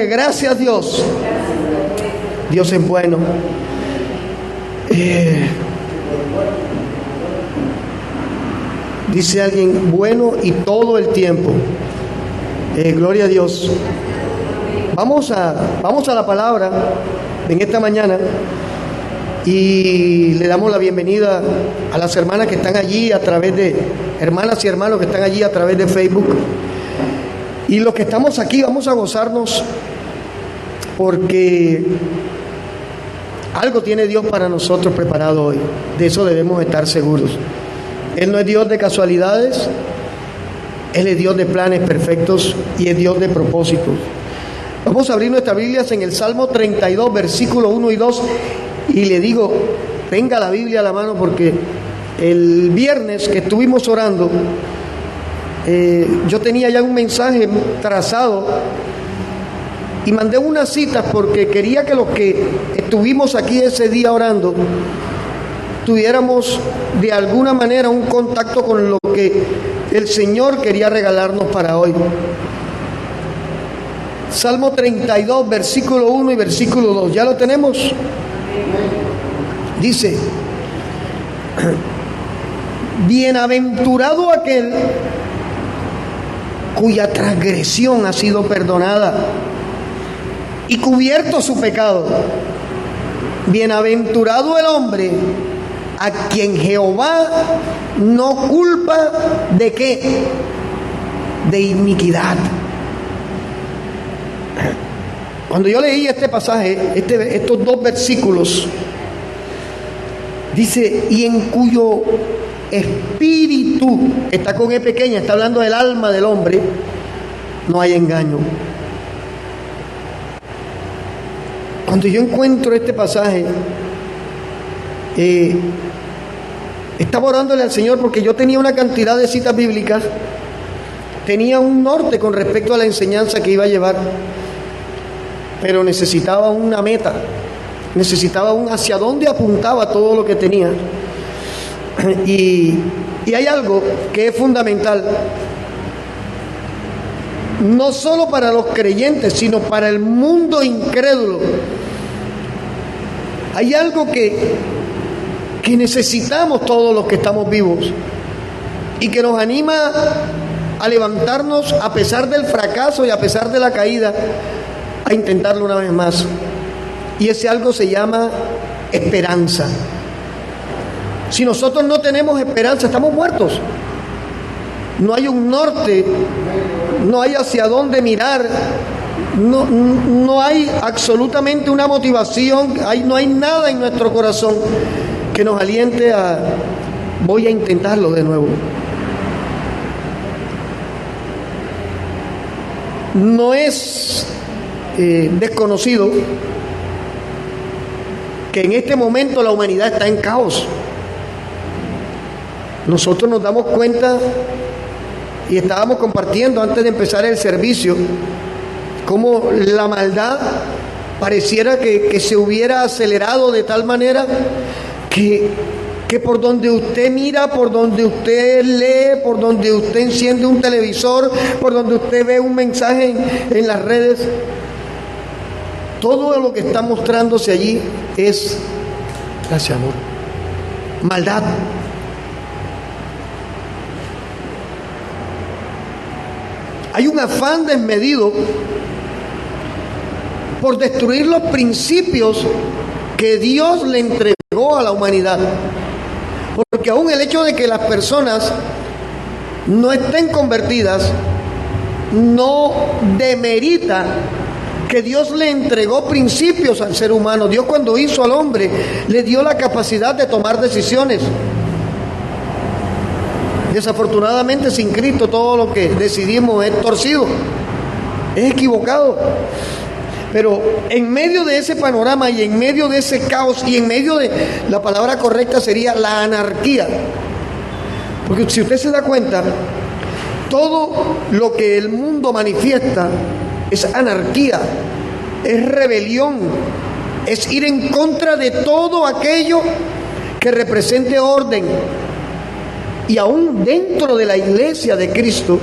Gracias a Dios. Dios es bueno. Dice alguien, bueno y todo el tiempo. Gloria a Dios. Vamos a la palabra en esta mañana y le damos la bienvenida a las hermanas que están allí a través de, hermanas y hermanos que están allí a través de Facebook. Y los que estamos aquí vamos a gozarnos porque algo tiene Dios para nosotros preparado hoy. De eso debemos estar seguros. Él no es Dios de casualidades, Él es Dios de planes perfectos y es Dios de propósitos. Vamos a abrir nuestras Biblias en el Salmo 32, versículos 1 y 2. Y le digo, tenga la Biblia a la mano porque el viernes que estuvimos orando, yo tenía ya un mensaje trazado y mandé unas citas porque quería que los que estuvimos aquí ese día orando tuviéramos de alguna manera un contacto con lo que el Señor quería regalarnos para hoy. Salmo 32, versículo 1 y versículo 2. ¿Ya lo tenemos? Dice: bienaventurado aquel cuya transgresión ha sido perdonada y cubierto su pecado. Bienaventurado el hombre a quien Jehová no culpa ¿de qué? De iniquidad. Cuando yo leí este pasaje, estos dos versículos, dice, y en cuyo espíritu, está con E pequeña, está hablando del alma del hombre, no hay engaño. Cuando yo encuentro este pasaje, estaba orándole al Señor porque yo tenía una cantidad de citas bíblicas, tenía un norte con respecto a la enseñanza que iba a llevar, pero necesitaba una meta, necesitaba un hacia dónde apuntaba todo lo que tenía. Y hay algo que es fundamental, no solo para los creyentes, sino para el mundo incrédulo. Hay algo que necesitamos todos los que estamos vivos y que nos anima a levantarnos a pesar del fracaso y a pesar de la caída, a intentarlo una vez más. Y ese algo se llama esperanza. Si nosotros no tenemos esperanza, estamos muertos. No hay un norte, no hay hacia dónde mirar, no hay absolutamente una motivación, no hay nada en nuestro corazón que nos aliente a voy a intentarlo de nuevo. No es desconocido que en este momento la humanidad está en caos. Nosotros nos damos cuenta y estábamos compartiendo antes de empezar el servicio cómo la maldad pareciera que se hubiera acelerado de tal manera que por donde usted mira, por donde usted lee, por donde usted enciende un televisor, por donde usted ve un mensaje en las redes, todo lo que está mostrándose allí es, gracias amor, maldad. Hay un afán desmedido por destruir los principios que Dios le entregó a la humanidad. Porque aún el hecho de que las personas no estén convertidas no demerita que Dios le entregó principios al ser humano. Dios, cuando hizo al hombre, le dio la capacidad de tomar decisiones. Desafortunadamente, sin Cristo, todo lo que decidimos es torcido, es equivocado. Pero en medio de ese panorama y en medio de ese caos y en medio de, la palabra correcta sería la anarquía, porque si usted se da cuenta, todo lo que el mundo manifiesta es anarquía, es rebelión, es ir en contra de todo aquello que represente orden. Y aún dentro de la iglesia de Cristo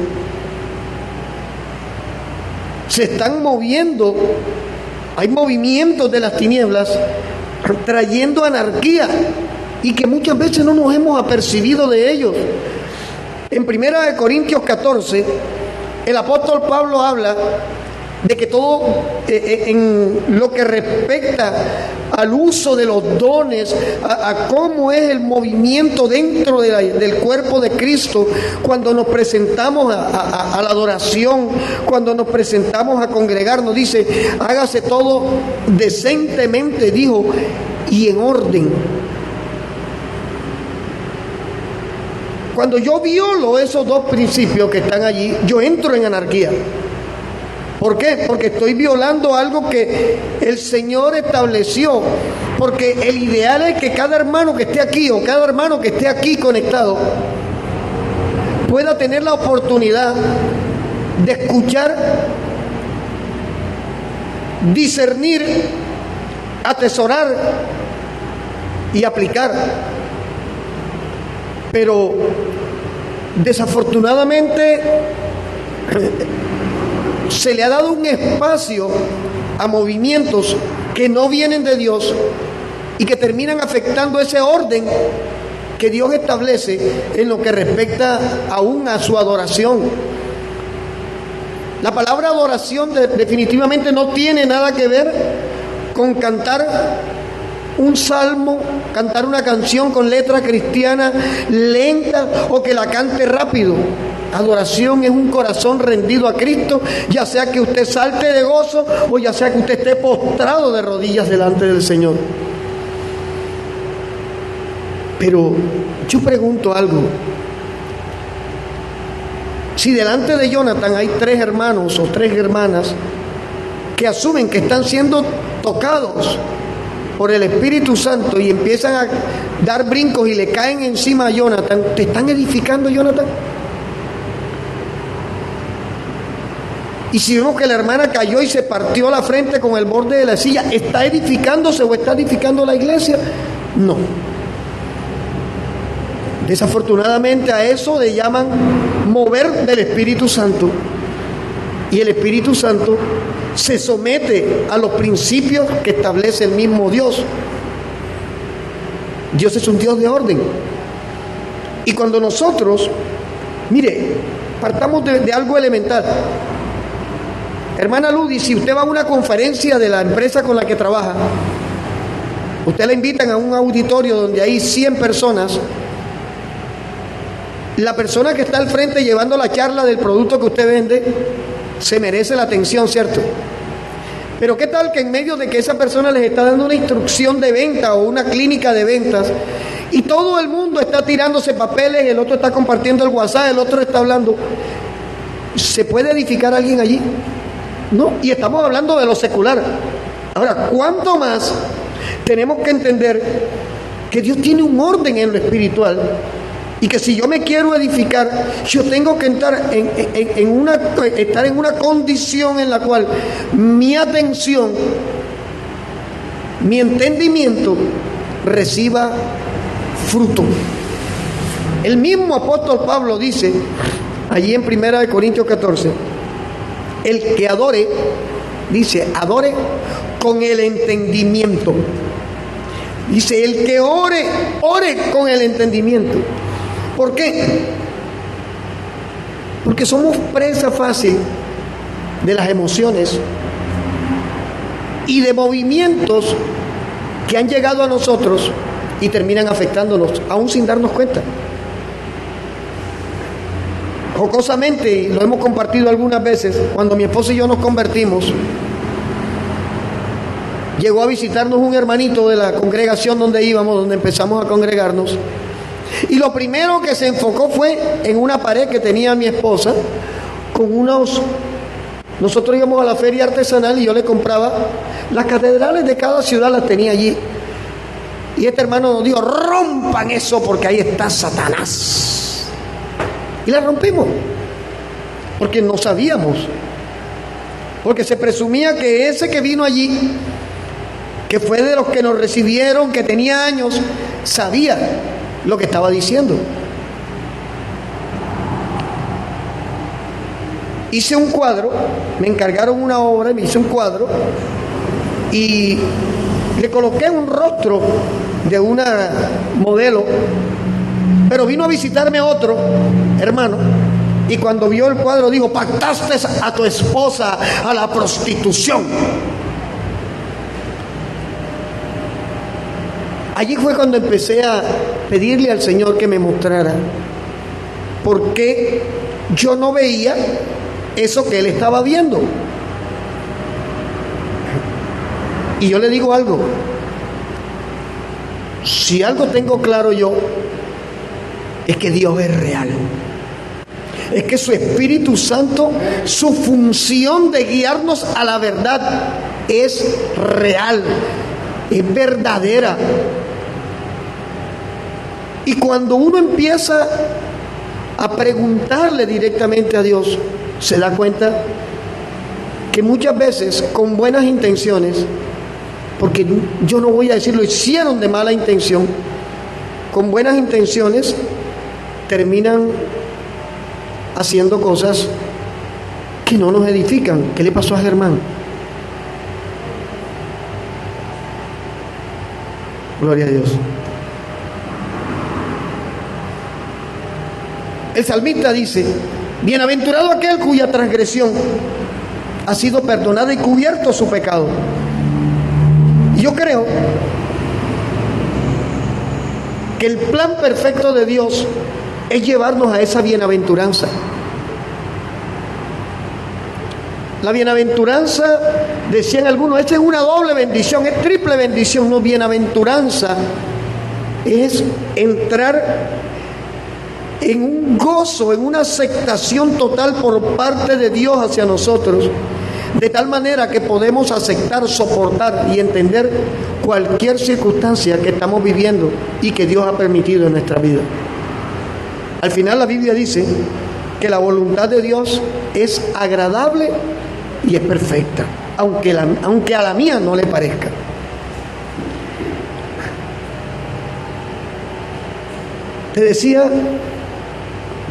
se están moviendo, hay movimientos de las tinieblas trayendo anarquía y que muchas veces no nos hemos apercibido de ellos. En 1 Corintios 14, el apóstol Pablo habla de que todo en lo que respecta al uso de los dones, a cómo es el movimiento dentro del cuerpo de Cristo, cuando nos presentamos a la adoración, cuando nos presentamos a congregarnos, dice, hágase todo decentemente, dijo, y en orden. Cuando yo violo esos dos principios que están allí, yo entro en anarquía. ¿Por qué? Porque estoy violando algo que el Señor estableció. Porque el ideal es que cada hermano que esté aquí o cada hermano que esté aquí conectado pueda tener la oportunidad de escuchar, discernir, atesorar y aplicar. Pero desafortunadamente se le ha dado un espacio a movimientos que no vienen de Dios y que terminan afectando ese orden que Dios establece en lo que respecta aún a su adoración. La palabra adoración definitivamente no tiene nada que ver con cantar un salmo, cantar una canción con letra cristiana lenta o que la cante rápido. Adoración es un corazón rendido a Cristo, ya sea que usted salte de gozo o ya sea que usted esté postrado de rodillas delante del Señor. Pero yo pregunto algo. Si delante de Jonathan hay 3 hermanos o 3 hermanas que asumen que están siendo tocados por el Espíritu Santo y empiezan a dar brincos y le caen encima a Jonathan, ¿te están edificando, Jonathan? Y si vemos que la hermana cayó y se partió la frente con el borde de la silla, ¿está edificándose o está edificando la iglesia? No. Desafortunadamente a eso le llaman mover del Espíritu Santo. Y el Espíritu Santo se somete a los principios que establece el mismo Dios. Dios es un Dios de orden. Y cuando nosotros, mire, partamos de algo elemental. Hermana Ludi, si usted va a una conferencia de la empresa con la que trabaja, usted la invitan a un auditorio donde hay 100 personas, la persona que está al frente llevando la charla del producto que usted vende se merece la atención, ¿cierto? Pero ¿qué tal que en medio de que esa persona les está dando una instrucción de venta o una clínica de ventas y todo el mundo está tirándose papeles, el otro está compartiendo el WhatsApp, el otro está hablando? ¿Se puede edificar a alguien allí? No, y estamos hablando de lo secular. Ahora, ¿cuánto más tenemos que entender que Dios tiene un orden en lo espiritual? Y que si yo me quiero edificar, yo tengo que estar en una condición en la cual mi atención, mi entendimiento reciba fruto. El mismo apóstol Pablo dice, allí en 1 Corintios 14, el que adore, dice, adore con el entendimiento. Dice, el que ore, ore con el entendimiento. ¿Por qué? Porque somos presa fácil de las emociones y de movimientos que han llegado a nosotros y terminan afectándonos, aún sin darnos cuenta. Jocosamente, y lo hemos compartido algunas veces, cuando mi esposo y yo nos convertimos, llegó a visitarnos un hermanito de la congregación donde íbamos, donde empezamos a congregarnos. Y lo primero que se enfocó fue en una pared que tenía mi esposa con unos... Nosotros íbamos a la feria artesanal y yo le compraba las catedrales de cada ciudad, las tenía allí. Y este hermano nos dijo, rompan eso porque ahí está Satanás. Y la rompimos porque no sabíamos. Porque se presumía que ese que vino allí, que fue de los que nos recibieron, que tenía años, sabía lo que estaba diciendo. hice un cuadro, me encargaron una obra y me hice un cuadro y le coloqué un rostro de una modelo, pero vino a visitarme otro hermano y cuando vio el cuadro dijo: pactaste a tu esposa a la prostitución. Allí fue cuando empecé a pedirle al Señor que me mostrara por qué yo no veía eso que él estaba viendo. Y yo le digo algo: si algo tengo claro yo, es que Dios es real. Es que su Espíritu Santo, su función de guiarnos a la verdad es real, es verdadera. Y cuando uno empieza a preguntarle directamente a Dios, se da cuenta que muchas veces con buenas intenciones, porque yo no voy a decir lo hicieron de mala intención, con buenas intenciones terminan haciendo cosas que no nos edifican. ¿Qué le pasó a Germán? Gloria a Dios. El salmista dice: bienaventurado aquel cuya transgresión ha sido perdonada y cubierto su pecado. Y yo creo que el plan perfecto de Dios es llevarnos a esa bienaventuranza. La bienaventuranza, decían algunos, esta es una doble bendición, es triple bendición. No, bienaventuranza es entrar en un gozo, en una aceptación total por parte de Dios hacia nosotros, de tal manera que podemos aceptar, soportar y entender cualquier circunstancia que estamos viviendo y que Dios ha permitido en nuestra vida. Al final la Biblia dice que la voluntad de Dios es agradable y es perfecta, aunque a la mía no le parezca. Te decía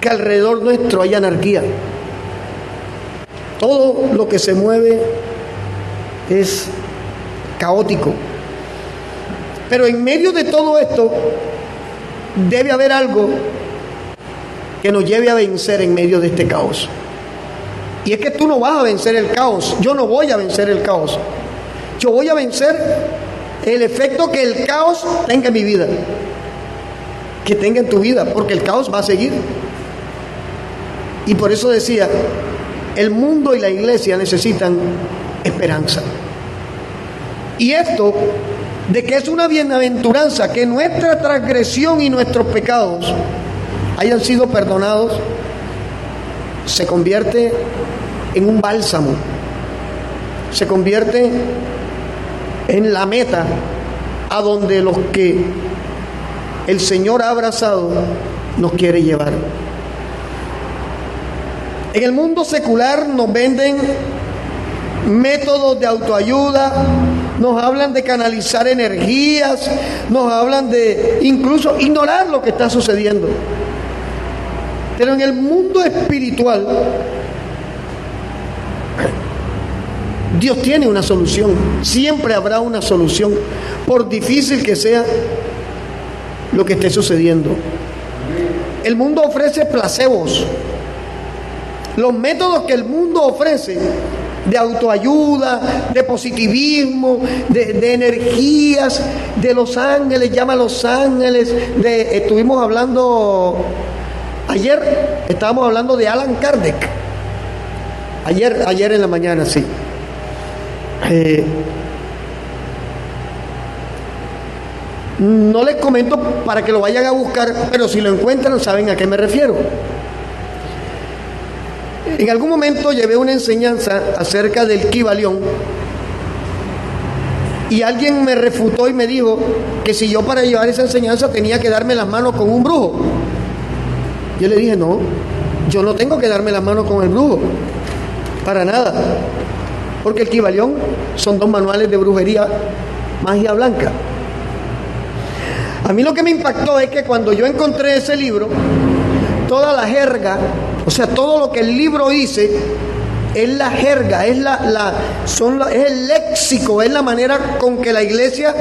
que alrededor nuestro hay anarquía. Todo lo que se mueve es caótico. Pero en medio de todo esto debe haber algo que nos lleve a vencer en medio de este caos. Y es que tú no vas a vencer el caos. Yo no voy a vencer el caos. Yo voy a vencer el efecto que el caos tenga en mi vida, que tenga en tu vida, porque el caos va a seguir. Y por eso decía, el mundo y la iglesia necesitan esperanza. Y esto de que es una bienaventuranza que nuestra transgresión y nuestros pecados hayan sido perdonados, se convierte en un bálsamo, se convierte en la meta a donde los que el Señor ha abrazado nos quiere llevar. En el mundo secular nos venden métodos de autoayuda, nos hablan de canalizar energías, nos hablan de incluso ignorar lo que está sucediendo. Pero en el mundo espiritual, Dios tiene una solución. Siempre habrá una solución, por difícil que sea lo que esté sucediendo. El mundo ofrece placebos. Los métodos que el mundo ofrece de autoayuda, de positivismo, de energías, de los ángeles, llama a los ángeles, estuvimos hablando, ayer estábamos hablando de Allan Kardec, ayer en la mañana, sí. No les comento para que lo vayan a buscar, pero si lo encuentran saben a qué me refiero. En algún momento llevé una enseñanza acerca del Kybalión y alguien me refutó y me dijo que si yo para llevar esa enseñanza tenía que darme las manos con un brujo. Yo le dije, no, yo no tengo que darme las manos con el brujo, para nada, porque el Kybalión son 2 manuales de brujería, magia blanca. A mí lo que me impactó es que cuando yo encontré ese libro, toda la jerga O sea, todo lo que el libro dice es la jerga, es es el léxico, es la manera con que la iglesia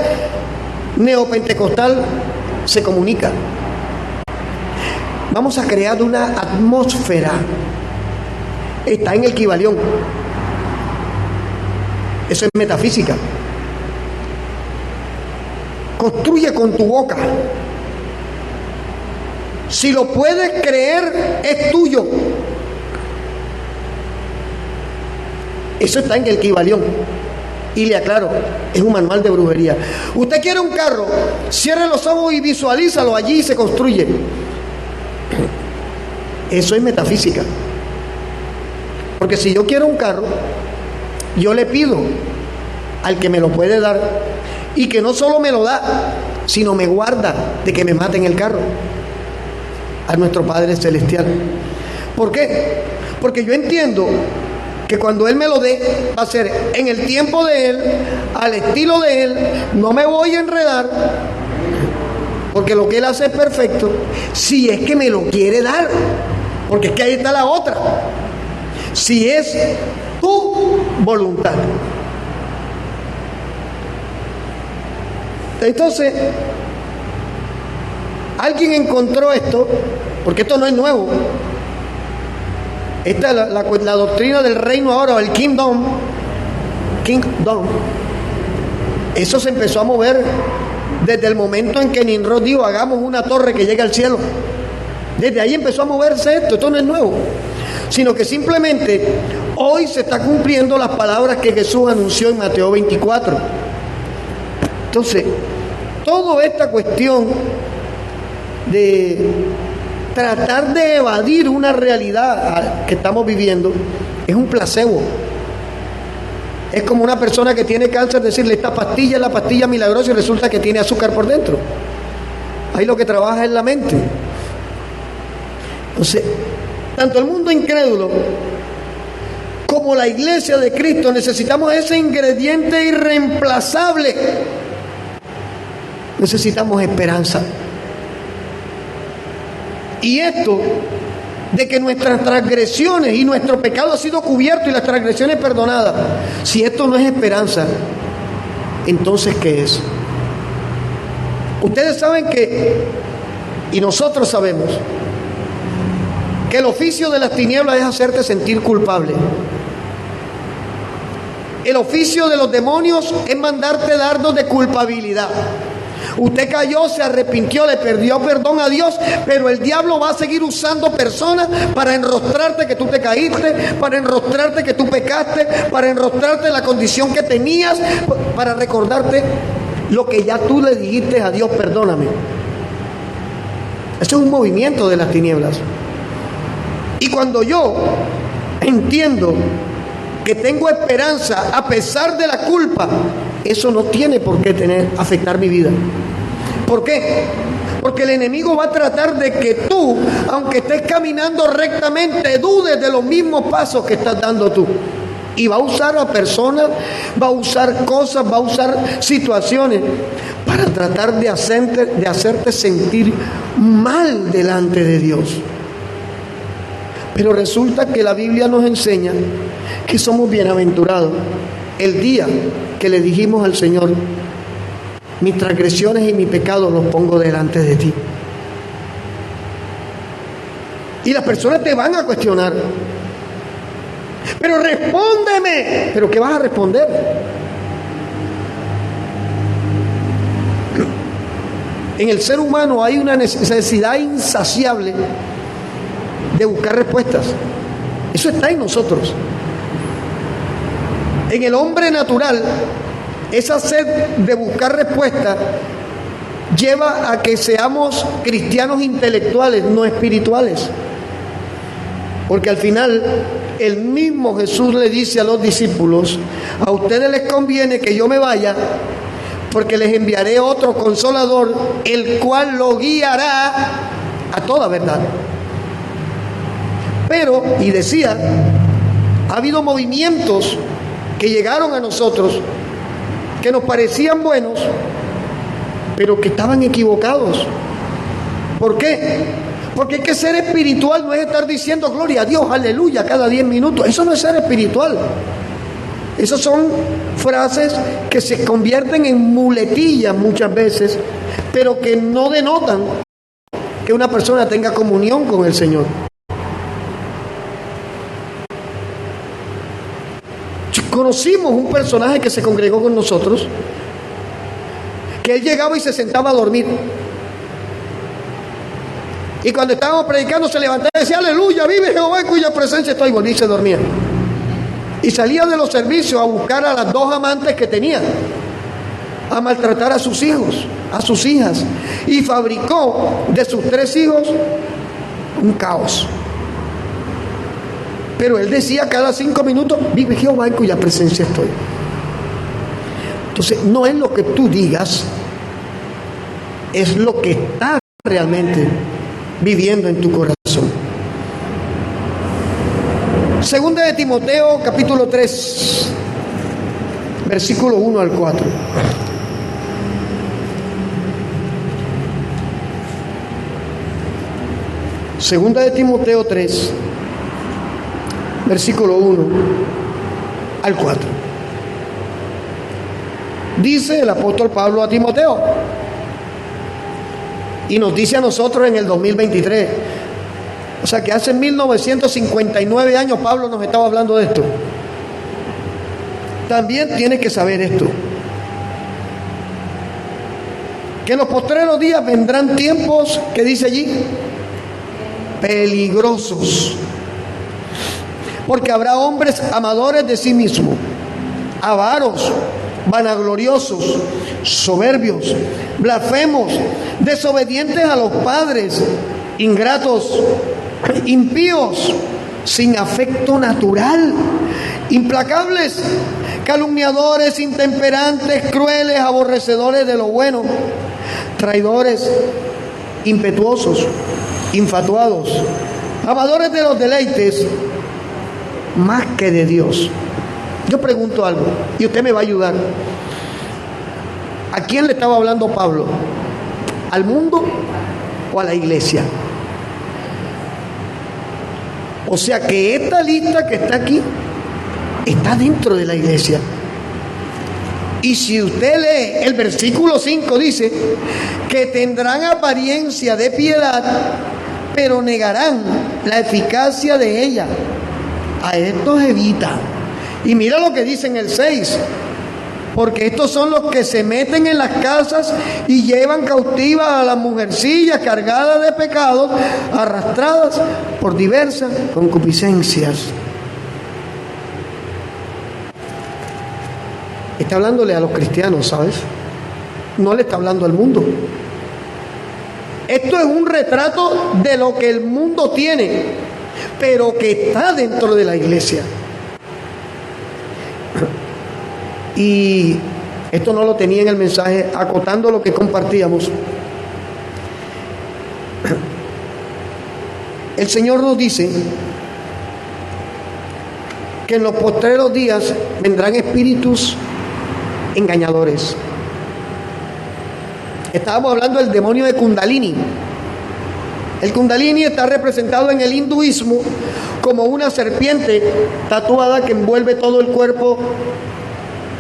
neopentecostal se comunica. Vamos a crear una atmósfera. Está en el Kybalión. Eso es metafísica. Construye con tu boca. Si lo puedes creer, es tuyo. Eso está en el Kybalión. Y le aclaro, es un manual de brujería. Usted quiere un carro, cierre los ojos y visualízalo, allí se construye. Eso es metafísica. Porque si yo quiero un carro, yo le pido al que me lo puede dar, y que no solo me lo da, sino me guarda de que me maten el carro, a nuestro Padre Celestial. ¿Por qué? Porque yo entiendo que cuando Él me lo dé, va a ser en el tiempo de Él, al estilo de Él. No me voy a enredar, porque lo que Él hace es perfecto, si es que me lo quiere dar. Porque es que ahí está la otra. Si es tu voluntad. Entonces, alguien encontró esto, porque esto no es nuevo. Esta es la doctrina del reino ahora, el kingdom. Eso se empezó a mover desde el momento en que Nimrod dijo: hagamos una torre que llegue al cielo. Desde ahí empezó a moverse esto. Esto no es nuevo, sino que simplemente hoy se está cumpliendo las palabras que Jesús anunció en Mateo 24. Entonces, toda esta cuestión de tratar de evadir una realidad que estamos viviendo es un placebo. Es como una persona que tiene cáncer, decirle: esta pastilla es la pastilla milagrosa, y resulta que tiene azúcar por dentro. Ahí lo que trabaja es la mente. Entonces, tanto el mundo incrédulo como la iglesia de Cristo necesitamos ese ingrediente irreemplazable. Necesitamos esperanza. Y esto de que nuestras transgresiones y nuestro pecado ha sido cubierto y las transgresiones perdonadas, si esto no es esperanza, entonces ¿qué es? Ustedes saben que, y nosotros sabemos, que el oficio de las tinieblas es hacerte sentir culpable. El oficio de los demonios es mandarte dardos de culpabilidad. Usted cayó, se arrepintió, le perdió perdón a Dios, pero el diablo va a seguir usando personas para enrostrarte que tú te caíste, para enrostrarte que tú pecaste, para enrostrarte la condición que tenías, para recordarte lo que ya tú le dijiste a Dios: perdóname. Eso es un movimiento de las tinieblas. Y cuando yo entiendo que tengo esperanza a pesar de la culpa, eso no tiene por qué afectar mi vida. ¿Por qué? Porque el enemigo va a tratar de que tú, aunque estés caminando rectamente, dudes de los mismos pasos que estás dando tú. Y va a usar a personas, va a usar cosas, va a usar situaciones para tratar de hacerte sentir mal delante de Dios. Pero resulta que la Biblia nos enseña que somos bienaventurados el día que le dijimos al Señor: mis transgresiones y mi pecado los pongo delante de ti. Y las personas te van a cuestionar: pero respóndeme. ¿Pero qué vas a responder? En el ser humano hay una necesidad insaciable de buscar respuestas. Eso está en nosotros. En el hombre natural, esa sed de buscar respuestas lleva a que seamos cristianos intelectuales, no espirituales. Porque al final, el mismo Jesús le dice a los discípulos: a ustedes les conviene que yo me vaya, porque les enviaré otro consolador, el cual lo guiará a toda verdad. Pero, y decía, ha habido movimientos que llegaron a nosotros que nos parecían buenos, pero que estaban equivocados. ¿Por qué? Porque es que ser espiritual no es estar diciendo gloria a Dios, aleluya, cada 10 minutos. Eso no es ser espiritual. Esas son frases que se convierten en muletillas muchas veces, pero que no denotan que una persona tenga comunión con el Señor. Conocimos un personaje que se congregó con nosotros, que él llegaba y se sentaba a dormir. Y cuando estábamos predicando se levantaba y decía, aleluya, vive Jehová en cuya presencia estoy. Y volvía y se dormía. Y salía de los servicios a buscar a las 2 amantes que tenía, a maltratar a sus hijos, a sus hijas. Y fabricó de sus 3 hijos un caos. Pero él decía cada 5 minutos, vive Jehová en cuya presencia estoy. Entonces, no es lo que tú digas, es lo que está realmente viviendo en tu corazón. Segunda de Timoteo, capítulo 3, versículo 1 al 4. Segunda de Timoteo 3, versículo 1 al 4. Dice el apóstol Pablo a Timoteo, y nos dice a nosotros en el 2023, o sea que hace 1959 años Pablo nos estaba hablando de esto. También tiene que saber esto, que en los postreros días vendrán tiempos, que dice allí, peligrosos, porque habrá hombres amadores de sí mismos, avaros, vanagloriosos, soberbios, blasfemos, desobedientes a los padres, ingratos, impíos, sin afecto natural, implacables, calumniadores, intemperantes, crueles, aborrecedores de lo bueno, traidores, impetuosos, infatuados, amadores de los deleites más que de Dios. Yo pregunto algo y usted me va a ayudar. ¿A quién le estaba hablando Pablo? ¿Al mundo o a la iglesia? O sea que esta lista que está aquí está dentro de la iglesia. Y si usted lee el versículo 5, dice que tendrán apariencia de piedad, pero negarán la eficacia de ella. A estos evita. Y mira lo que dice en el 6, porque estos son los que se meten en las casas y llevan cautivas a las mujercillas cargadas de pecados, arrastradas por diversas concupiscencias. Está hablándole a los cristianos, ¿sabes? No le está hablando al mundo. Esto es un retrato de lo que el mundo tiene, pero que está dentro de la iglesia. Y esto no lo tenía en el mensaje, acotando lo que compartíamos. El Señor nos dice que en los postreros días vendrán espíritus engañadores. Estábamos hablando del demonio de Kundalini. El Kundalini está representado en el hinduismo como una serpiente tatuada que envuelve todo el cuerpo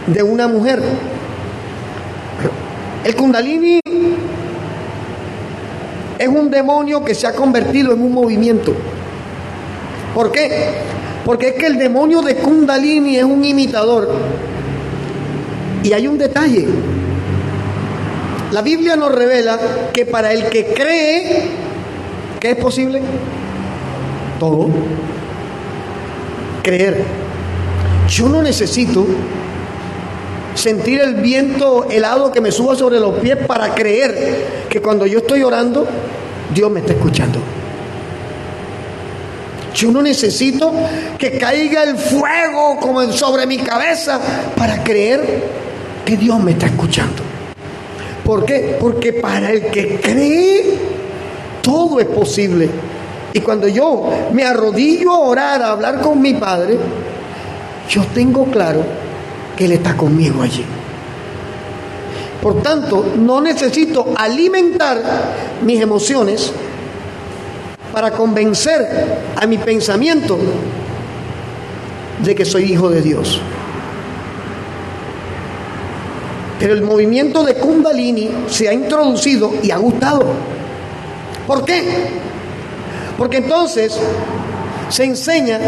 de una mujer. El Kundalini es un demonio que se ha convertido en un movimiento. ¿Por qué? Porque es que el demonio de Kundalini es un imitador. Y hay un detalle. La Biblia nos revela que para el que cree, ¿qué es posible? Todo. Creer. Yo no necesito sentir el viento helado que me suba sobre los pies para creer que cuando yo estoy orando, Dios me está escuchando. Yo no necesito que caiga el fuego como sobre mi cabeza para creer que Dios me está escuchando. ¿Por qué? Porque para el que cree, todo es posible. Y cuando yo me arrodillo a orar, a hablar con mi Padre, yo tengo claro que Él está conmigo allí. Por tanto, no necesito alimentar mis emociones para convencer a mi pensamiento de que soy hijo de Dios. Pero el movimiento de Kundalini se ha introducido y ha gustado. ¿Por qué? Porque entonces se enseña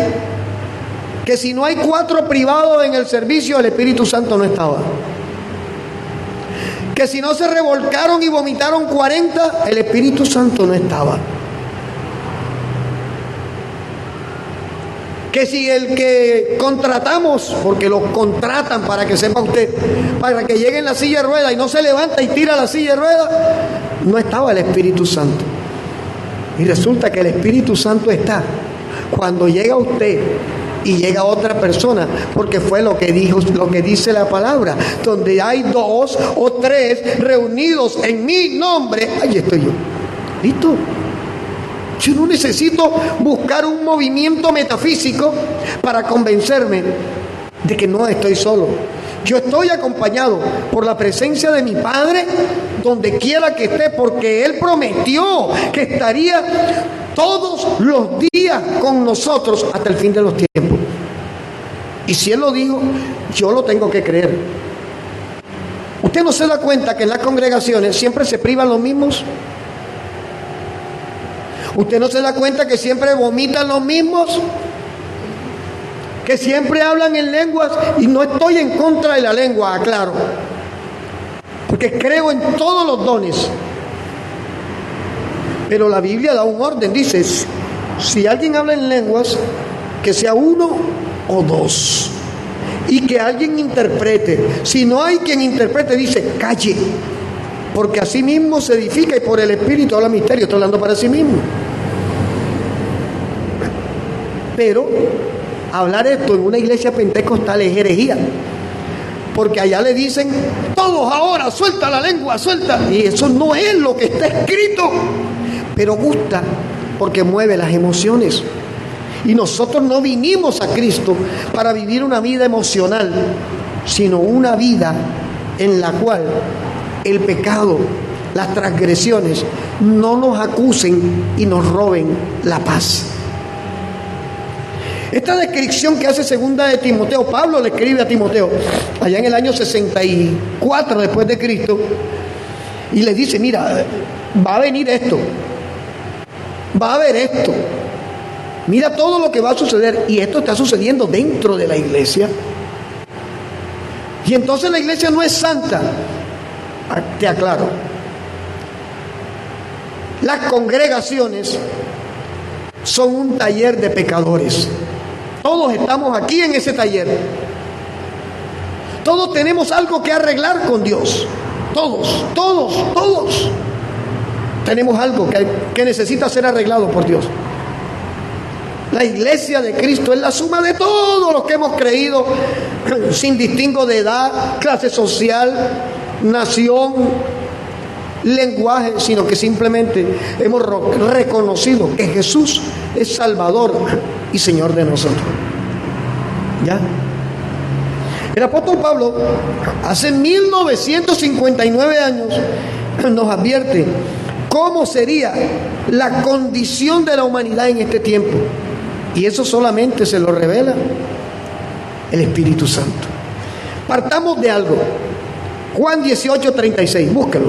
que si no hay 4 privados en el servicio, el Espíritu Santo no estaba. Que si no se revolcaron y vomitaron 40, el Espíritu Santo no estaba. Que si el que contratamos, porque lo contratan para que sepa usted, para que llegue en la silla de ruedas y no se levanta y tira la silla de ruedas, no estaba el Espíritu Santo. Y resulta que el Espíritu Santo está cuando llega usted y llega otra persona, porque fue lo que dijo, lo que dice la palabra: donde hay 2 o 3 reunidos en mi nombre, ahí estoy yo. ¿Listo? Yo no necesito buscar un movimiento metafísico para convencerme de que no estoy solo. Yo estoy acompañado por la presencia de mi Padre donde quiera que esté, porque Él prometió que estaría todos los días con nosotros hasta el fin de los tiempos. Y si Él lo dijo, yo lo tengo que creer. ¿Usted no se da cuenta que en las congregaciones siempre se privan los mismos? ¿Usted no se da cuenta que siempre vomitan los mismos? Que siempre hablan en lenguas, y no estoy en contra de la lengua, aclaro, porque creo en todos los dones. Pero la Biblia da un orden, dice: si alguien habla en lenguas, que sea 1 o 2, y que alguien interprete. Si no hay quien interprete, dice: calle, porque así mismo se edifica y por el Espíritu habla misterio. Estoy hablando para sí mismo. Pero hablar esto en una iglesia pentecostal es herejía, porque allá le dicen: todos ahora, suelta la lengua, suelta. Y eso no es lo que está escrito, pero gusta porque mueve las emociones. Y nosotros no vinimos a Cristo para vivir una vida emocional, sino una vida en la cual el pecado, las transgresiones no nos acusen y nos roben la paz. Esta descripción que hace segunda de Timoteo, Pablo le escribe a Timoteo allá en el año 64 después de Cristo, y le dice: mira, va a venir esto, va a haber esto, mira todo lo que va a suceder, y esto está sucediendo dentro de la iglesia. Y entonces la iglesia no es santa. Te aclaro, las congregaciones son un taller de pecadores. Todos estamos aquí en ese taller. Todos tenemos algo que arreglar con Dios. Todos tenemos algo que necesita ser arreglado por Dios. La iglesia de Cristo es la suma de todos los que hemos creído, sin distingo de edad, clase social, nación, lenguaje, sino que simplemente hemos reconocido que Jesús es Salvador y Señor de nosotros. ¿Ya? El apóstol Pablo, hace 1959 años, nos advierte cómo sería la condición de la humanidad en este tiempo. Y eso solamente se lo revela el Espíritu Santo. Partamos de algo. Juan 18:36, búscalo.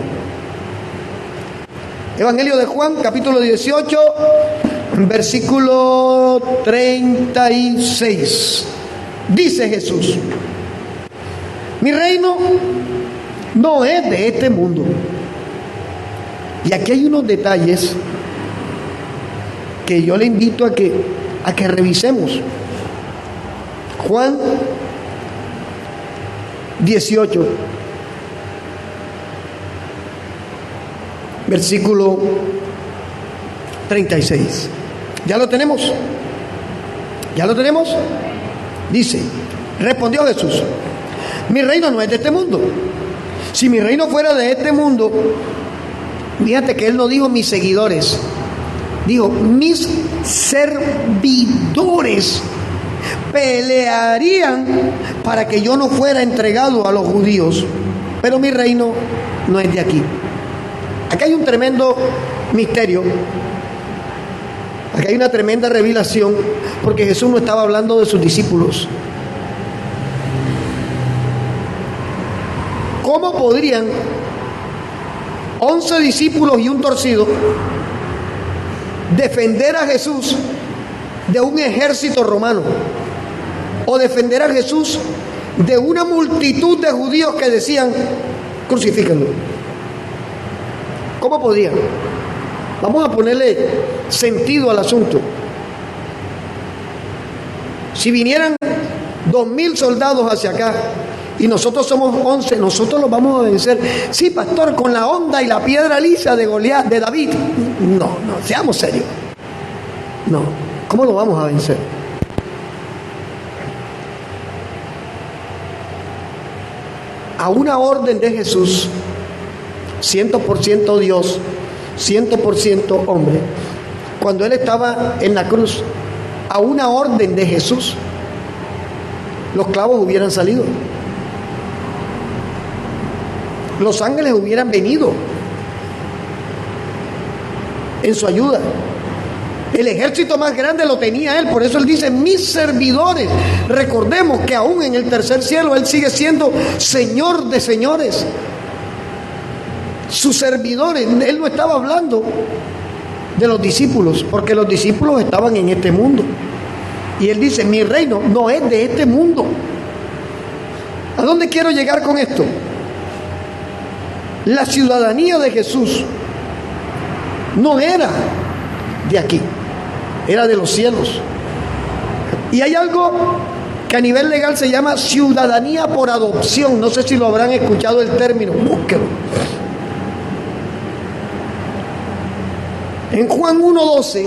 Evangelio de Juan, capítulo 18, versículo 36. Dice Jesús: mi reino no es de este mundo. Y aquí hay unos detalles que yo le invito a que revisemos. Juan 18, versículo 36. ¿Ya lo tenemos? ¿Ya lo tenemos? Dice: respondió Jesús: mi reino no es de este mundo. Si mi reino fuera de este mundo, fíjate que él no dijo mis seguidores, dijo mis servidores pelearían para que yo no fuera entregado a los judíos, pero mi reino no es de aquí. Aquí hay un tremendo misterio, Aquí hay una tremenda revelación, porque Jesús no estaba hablando de sus discípulos. ¿Cómo podrían 11 discípulos y un torcido defender a Jesús de un ejército romano? O defender a Jesús de una multitud de judíos que decían: crucifíquenlo. ¿Cómo podían? Vamos a ponerle sentido al asunto. Si vinieran 2000 soldados hacia acá y nosotros somos 11, nosotros los vamos a vencer. Sí, pastor, con la honda y la piedra lisa de Goliat, de David. No, seamos serios. No, ¿cómo lo vamos a vencer? A una orden de Jesús, 100% Dios, 100% hombre, cuando Él estaba en la cruz, a una orden de Jesús, los clavos hubieran salido, los ángeles hubieran venido en su ayuda. El ejército más grande lo tenía Él, por eso Él dice: mis servidores. Recordemos que aún en el tercer cielo Él sigue siendo Señor de señores. Sus servidores. Él no estaba hablando de los discípulos, porque los discípulos estaban en este mundo. Y Él dice: mi reino no es de este mundo. ¿A dónde quiero llegar con esto? La ciudadanía de Jesús no era de aquí, era de los cielos. Y hay algo que a nivel legal se llama ciudadanía por adopción. No sé si lo habrán escuchado el término, búsquelo. En Juan 1:12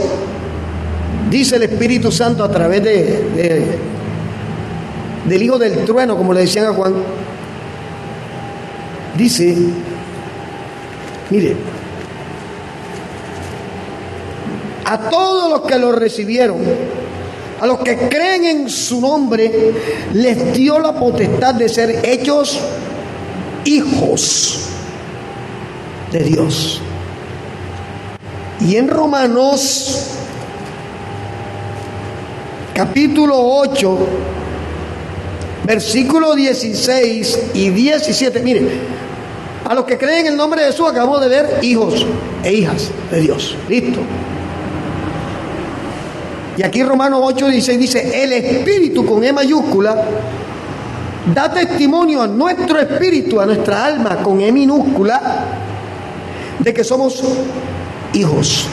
dice el Espíritu Santo a través del hijo del trueno, como le decían a Juan. Dice, mire: a todos los que lo recibieron, a los que creen en su nombre, les dio la potestad de ser hechos hijos de Dios. Y en Romanos capítulo 8, versículos 16 y 17, mire, a los que creen en el nombre de Jesús, acabamos de ver, hijos e hijas de Dios. Listo. Y aquí Romanos 8:16 dice: el Espíritu, con E mayúscula, da testimonio a nuestro espíritu, a nuestra alma, con E minúscula, de que somos hijos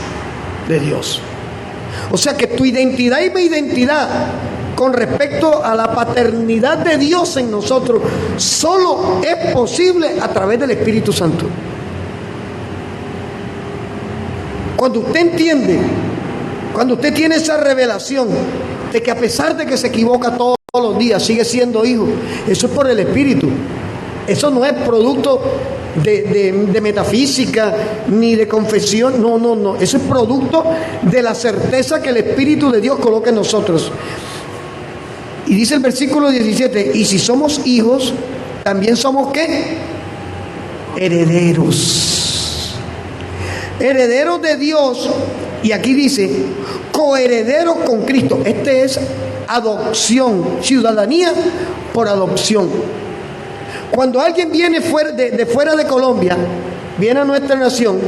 de Dios. O sea que tu identidad y mi identidad con respecto a la paternidad de Dios en nosotros solo es posible a través del Espíritu Santo. Cuando usted entiende, cuando usted tiene esa revelación de que a pesar de que se equivoca todos los días, sigue siendo hijo, eso es por el Espíritu. Eso no es producto de metafísica ni de confesión. No. Eso es producto de la certeza que el Espíritu de Dios coloca en nosotros. Y dice el versículo 17: y si somos hijos, también somos ¿qué? Herederos. Herederos de Dios. Y aquí dice: coherederos con Cristo. Este es adopción, ciudadanía por adopción. Cuando alguien viene de fuera de Colombia, viene a nuestra nación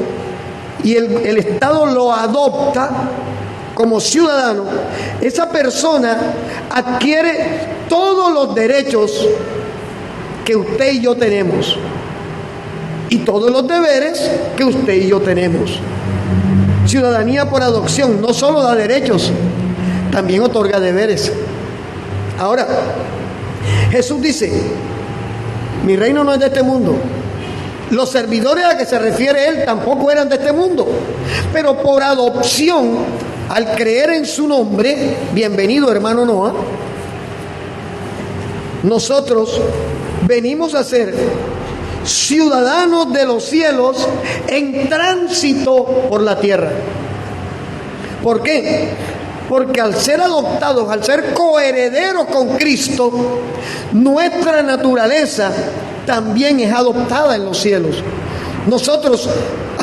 y el Estado lo adopta como ciudadano, esa persona adquiere todos los derechos que usted y yo tenemos y todos los deberes que usted y yo tenemos. Ciudadanía por adopción no solo da derechos, también otorga deberes. Ahora, Jesús dice: mi reino no es de este mundo. Los servidores a que se refiere Él tampoco eran de este mundo, pero por adopción, al creer en su nombre, bienvenido hermano Noah, nosotros venimos a ser ciudadanos de los cielos en tránsito por la tierra. ¿Por qué? Porque al ser adoptados, al ser coherederos con Cristo, nuestra naturaleza también es adoptada en los cielos. Nosotros,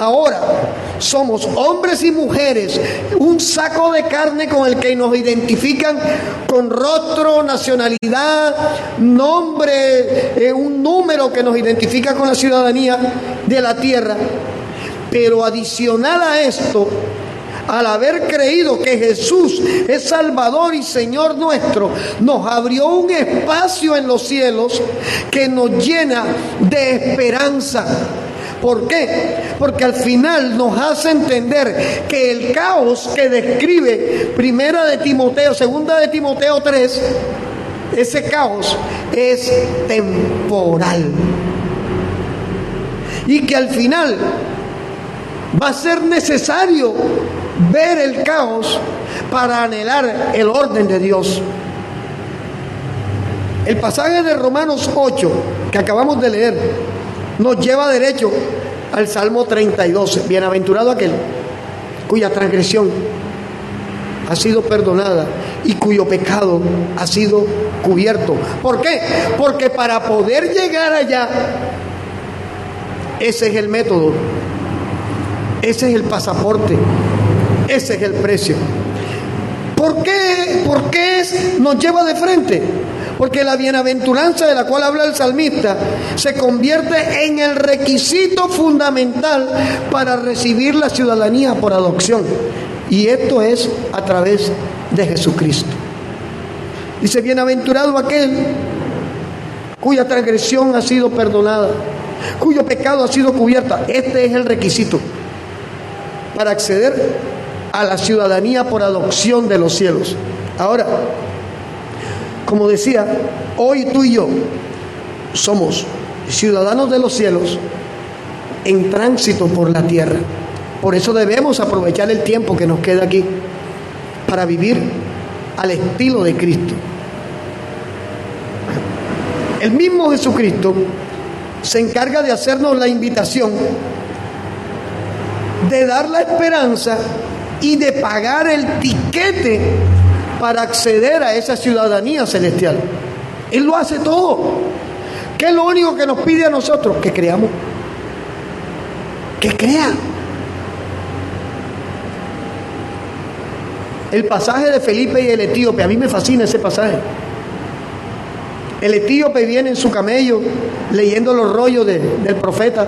Ahora somos hombres y mujeres, un saco de carne con el que nos identifican con rostro, nacionalidad, nombre, un número que nos identifica con la ciudadanía de la tierra. Pero adicional a esto, al haber creído que Jesús es Salvador y Señor nuestro, nos abrió un espacio en los cielos que nos llena de esperanza. ¿Por qué? Porque al final nos hace entender que el caos que describe Primera de Timoteo, Segunda de Timoteo 3, ese caos es temporal. Y que al final va a ser necesario ver el caos para anhelar el orden de Dios. El pasaje de Romanos 8 que acabamos de leer nos lleva derecho al Salmo 32. Bienaventurado aquel cuya transgresión ha sido perdonada y cuyo pecado ha sido cubierto. ¿Por qué? Porque para poder llegar allá, ese es el método, ese es el pasaporte, ese es el precio. ¿Por qué nos lleva de frente? Porque la bienaventuranza de la cual habla el salmista se convierte en el requisito fundamental para recibir la ciudadanía por adopción. Y esto es a través de Jesucristo. Dice, bienaventurado aquel cuya transgresión ha sido perdonada, cuyo pecado ha sido cubierto. Este es el requisito para acceder a la ciudadanía por adopción de los cielos. Ahora, como decía, hoy tú y yo somos ciudadanos de los cielos en tránsito por la tierra. Por eso debemos aprovechar el tiempo que nos queda aquí para vivir al estilo de Cristo. El mismo Jesucristo se encarga de hacernos la invitación, de dar la esperanza y de pagar el tiquete para acceder a esa ciudadanía celestial. Él lo hace todo. ¿Qué es lo único que nos pide a nosotros? Que creamos. Que crean. El pasaje de Felipe y el etíope, a mí me fascina ese pasaje. El etíope viene en su camello leyendo los rollos del profeta.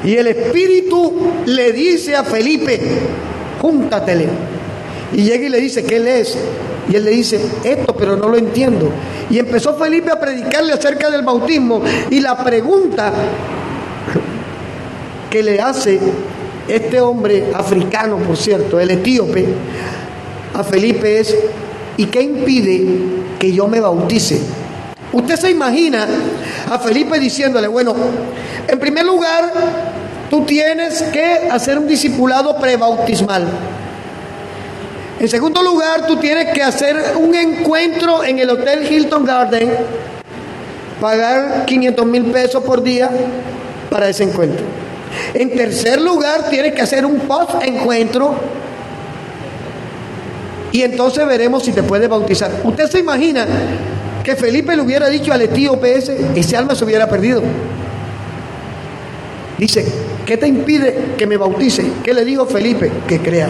Y el Espíritu le dice a Felipe, júntatele. Y llega y le dice, ¿qué lees? Y él le dice, esto, pero no lo entiendo. Y empezó Felipe a predicarle acerca del bautismo. Y la pregunta que le hace este hombre africano, por cierto, el etíope, a Felipe es, ¿y qué impide que yo me bautice? Usted se imagina a Felipe diciéndole, bueno, en primer lugar, tú tienes que hacer un discipulado prebautismal. En segundo lugar, tú tienes que hacer un encuentro en el Hotel Hilton Garden, pagar 500,000 pesos por día para ese encuentro. En tercer lugar, tienes que hacer un post-encuentro y entonces veremos si te puedes bautizar. Usted se imagina que Felipe le hubiera dicho al etíope ese alma se hubiera perdido. Dice, ¿qué te impide que me bautice? ¿Qué le dijo Felipe? Que crea.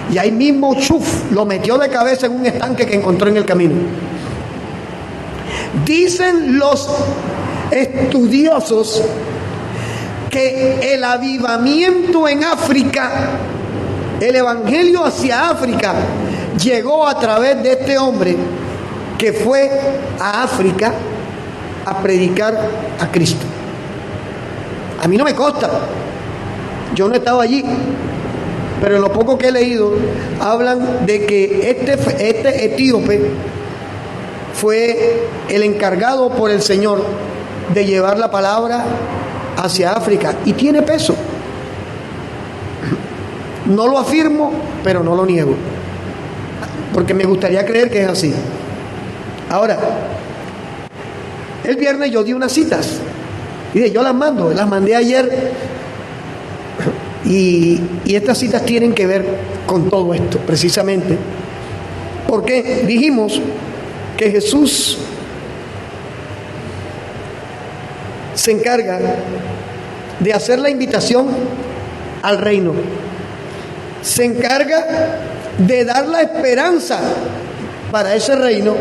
Y ahí mismo, chuf, lo metió de cabeza en un estanque que encontró en el camino. Dicen los estudiosos que el avivamiento en África, el evangelio hacia África, llegó a través de este hombre que fue a África a predicar a Cristo. A mí no me consta, yo no estaba allí, pero en lo poco que he leído hablan de que este etíope fue el encargado por el Señor de llevar la palabra hacia África y tiene peso. No lo afirmo, pero no lo niego, porque me gustaría creer que es así. Ahora, el viernes yo di unas citas y yo las mandé ayer. Y estas citas tienen que ver con todo esto, precisamente, porque dijimos que Jesús se encarga de hacer la invitación al reino. Se encarga de dar la esperanza para ese reino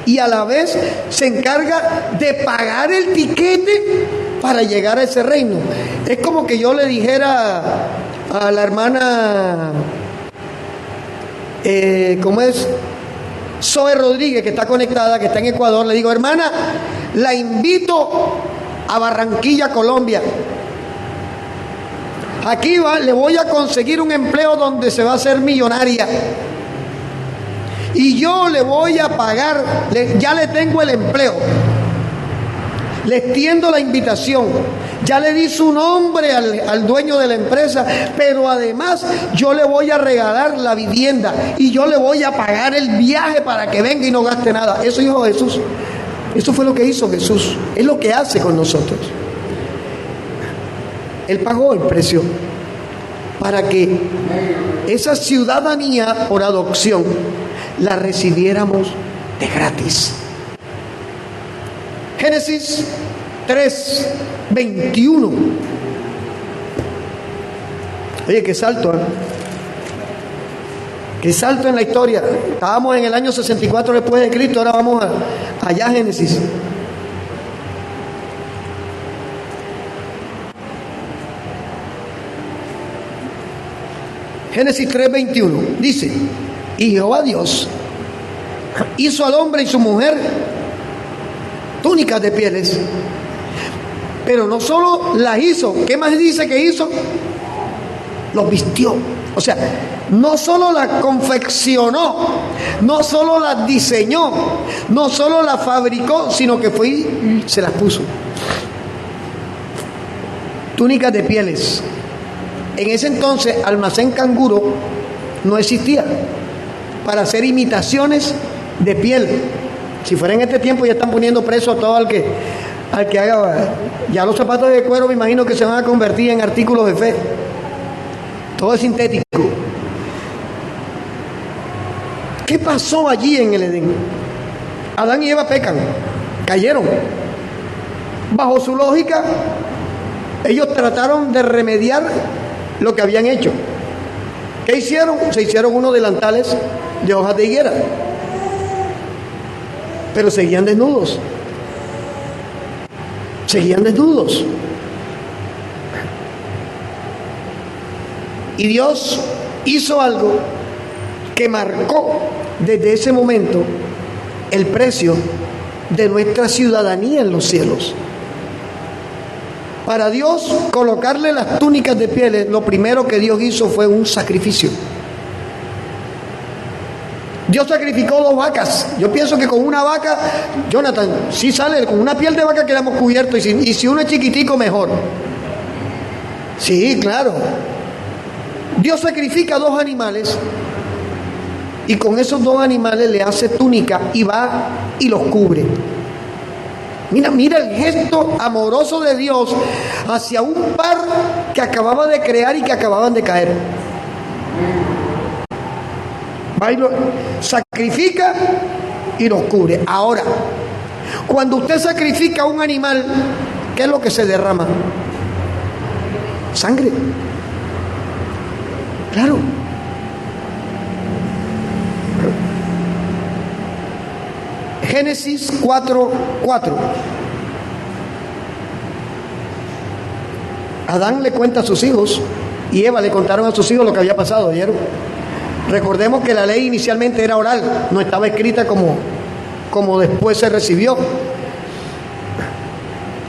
y a la vez se encarga de pagar el tiquete para llegar a ese reino. Es como que yo le dijera a la hermana, ¿cómo es? Zoe Rodríguez, que está conectada, que está en Ecuador. Le digo: hermana, la invito a Barranquilla, Colombia. Aquí le voy a conseguir un empleo donde se va a hacer millonaria. Y yo le voy a pagar, ya le tengo el empleo. Le extiendo la invitación. Ya le di su nombre al dueño de la empresa, pero además yo le voy a regalar la vivienda y yo le voy a pagar el viaje para que venga y no gaste nada. Eso dijo Jesús. Eso fue lo que hizo Jesús. Es lo que hace con nosotros. Él pagó el precio para que esa ciudadanía por adopción la recibiéramos de gratis. Génesis 3:21. Oye, qué salto, ¿eh? Qué salto en la historia. Estábamos en el año 64 después de Cristo, ahora vamos allá a Génesis. Génesis 3:21 dice: y Jehová Dios hizo al hombre y su mujer túnicas de pieles, pero no solo las hizo, ¿qué más dice que hizo? Los vistió. O sea, no solo las confeccionó, no solo las diseñó, no solo las fabricó, sino que fue y se las puso. Túnicas de pieles. En ese entonces, almacén canguro no existía para hacer imitaciones de piel. Si fuera en este tiempo, ya están poniendo preso a todo al que haga. Ya los zapatos de cuero me imagino que se van a convertir en artículos de fe. Todo es sintético. ¿Qué pasó allí en el Edén? Adán y Eva pecan, cayeron. Bajo su lógica, ellos trataron de remediar lo que habían hecho. ¿Qué hicieron? Se hicieron unos delantales de hojas de higuera, pero seguían desnudos. Seguían desnudos. Y Dios hizo algo que marcó desde ese momento el precio de nuestra ciudadanía en los cielos. Para Dios colocarle las túnicas de pieles, lo primero que Dios hizo fue un sacrificio. Dios sacrificó 2 vacas. Yo pienso que con una vaca, Jonathan, sí sale, con una piel de vaca quedamos cubiertos, y si uno es chiquitico, mejor. Sí, claro. Dios sacrifica 2 animales y con esos 2 animales le hace túnica y va y los cubre. Mira el gesto amoroso de Dios hacia un par que acababa de crear y que acababan de caer. Va y lo sacrifica y los cubre. Ahora, cuando usted sacrifica a un animal, ¿qué es lo que se derrama? Sangre. Claro. Génesis 4:4. Adán le cuenta a sus hijos y Eva le contaron a sus hijos lo que había pasado, ¿oyeron? Recordemos que la ley inicialmente era oral, no estaba escrita como después se recibió.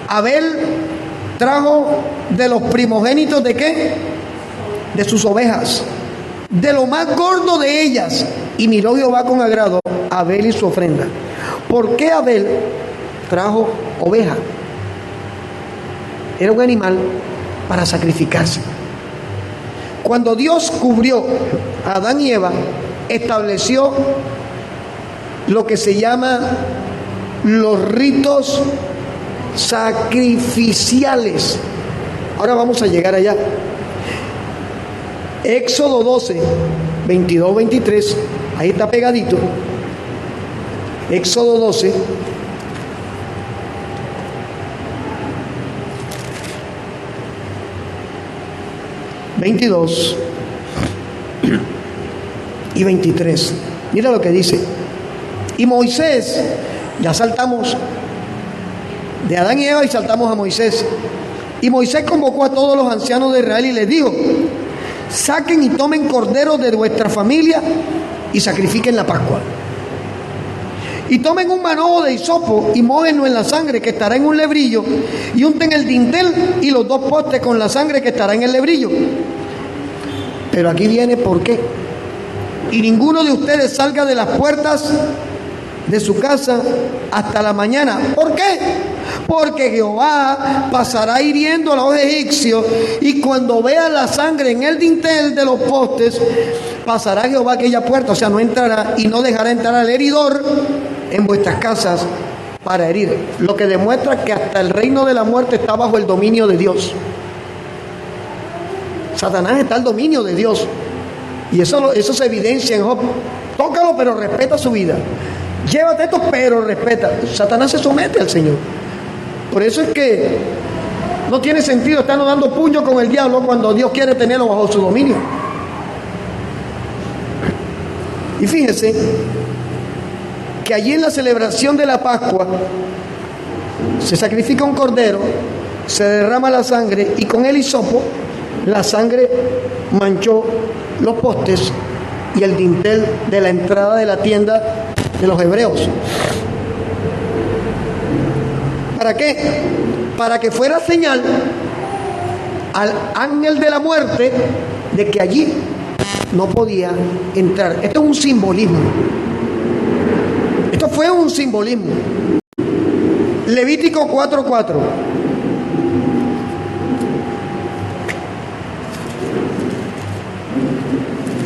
Abel trajo de los primogénitos ¿de qué? De sus ovejas, de lo más gordo de ellas, y miró Jehová con agrado a Abel y su ofrenda. ¿Por qué Abel trajo oveja? Era un animal para sacrificarse. Cuando Dios cubrió a Adán y Eva, estableció lo que se llama los ritos sacrificiales. Ahora vamos a llegar allá. Éxodo 12, 22, 23, ahí está pegadito. Éxodo 12, 22 y 23. Mira lo que dice. Y Moisés, ya saltamos de Adán y Eva y saltamos a Moisés. Y Moisés convocó a todos los ancianos de Israel y les dijo: saquen y tomen corderos de vuestra familia y sacrifiquen la Pascua. Y tomen un manojo de hisopo y mójenlo en la sangre que estará en un lebrillo, y unten el dintel y los dos postes con la sangre que estará en el lebrillo. Pero aquí viene por qué. Y ninguno de ustedes salga de las puertas de su casa hasta la mañana. ¿Por qué? Porque Jehová pasará hiriendo a los egipcios, y cuando vea la sangre en el dintel de los postes, pasará Jehová aquella puerta, o sea, no entrará, y no dejará entrar al heridor en vuestras casas para herir. Lo que demuestra que hasta el reino de la muerte está bajo el dominio de Dios. Satanás está al dominio de Dios, y eso se evidencia en Job. Tócalo, pero respeta su vida. Llévate esto, pero respeta. Satanás se somete al Señor. Por eso es que no tiene sentido estarnos dando puño con el diablo cuando Dios quiere tenerlo bajo su dominio. Y fíjese que allí en la celebración de la Pascua se sacrifica un cordero, se derrama la sangre, y con el hisopo la sangre manchó los postes y el dintel de la entrada de la tienda de los hebreos. ¿Para qué? Para que fuera señal al ángel de la muerte de que allí no podía entrar. Esto es un simbolismo. Esto fue un simbolismo. Levítico 4:4.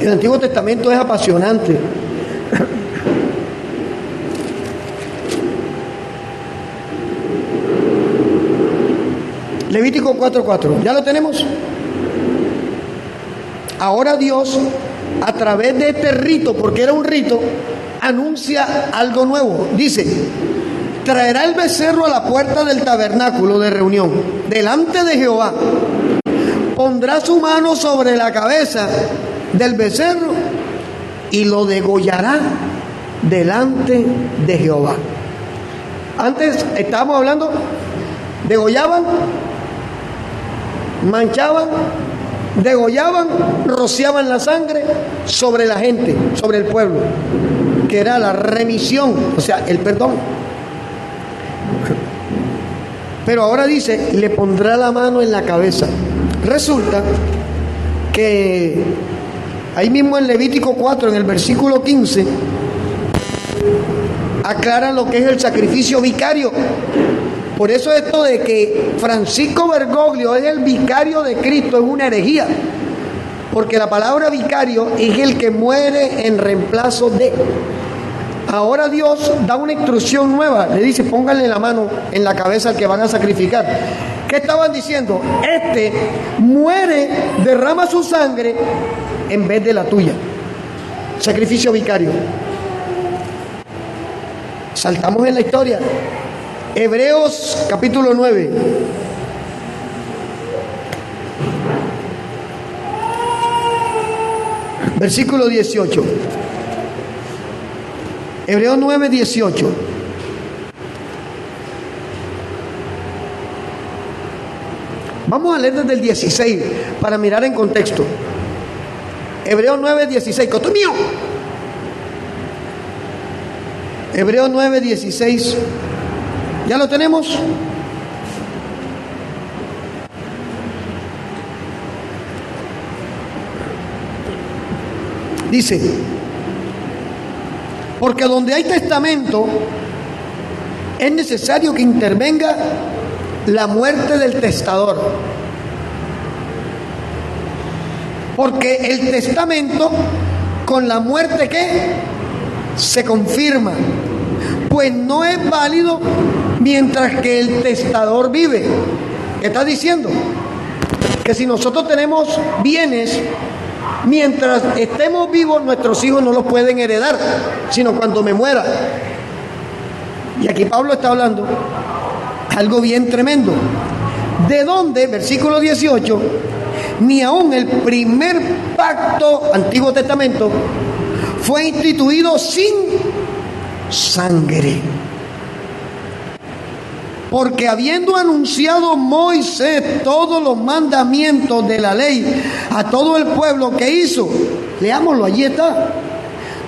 El Antiguo Testamento es apasionante. Levítico 4:4. ¿Ya lo tenemos? Ahora Dios, a través de este rito, porque era un rito, anuncia algo nuevo. Dice: traerá el becerro a la puerta del tabernáculo de reunión, delante de Jehová. Pondrá su mano sobre la cabeza del becerro y lo degollará delante de Jehová. Antes estábamos hablando, degollaban, manchaban, degollaban, rociaban la sangre sobre la gente, sobre el pueblo, que era la remisión, o sea, el perdón. Pero ahora dice: le pondrá la mano en la cabeza. Resulta que ahí mismo en Levítico 4, en el versículo 15, aclaran lo que es el sacrificio vicario. Por eso esto de que Francisco Bergoglio es el vicario de Cristo es una herejía, porque la palabra vicario es el que muere en reemplazo de. Ahora Dios da una instrucción nueva, le dice: pónganle la mano en la cabeza al que van a sacrificar. ¿Qué estaban diciendo? Este muere, derrama su sangre en vez de la tuya. Sacrificio vicario. Saltamos en la historia. Hebreos capítulo 9. Versículo 18. Hebreos 9, 18. Vamos a leer desde el 16 para mirar en contexto. Hebreos 9, 16. ¡Costo mío! Hebreos 9, 16. ¿Ya lo tenemos? Dice: porque donde hay testamento es necesario que intervenga la muerte del testador. Porque el testamento con la muerte ¿qué? Se confirma. Pues no es válido mientras que el testador vive. ¿Qué está diciendo? Que si nosotros tenemos bienes, mientras estemos vivos, nuestros hijos no los pueden heredar, sino cuando me muera. Y aquí Pablo está hablando algo bien tremendo. ¿De dónde? Versículo 18. ni aún el primer pacto, Antiguo Testamento, fue instituido sin sangre. Porque habiendo anunciado Moisés todos los mandamientos de la ley a todo el pueblo, ¿qué hizo? Leámoslo, allí está.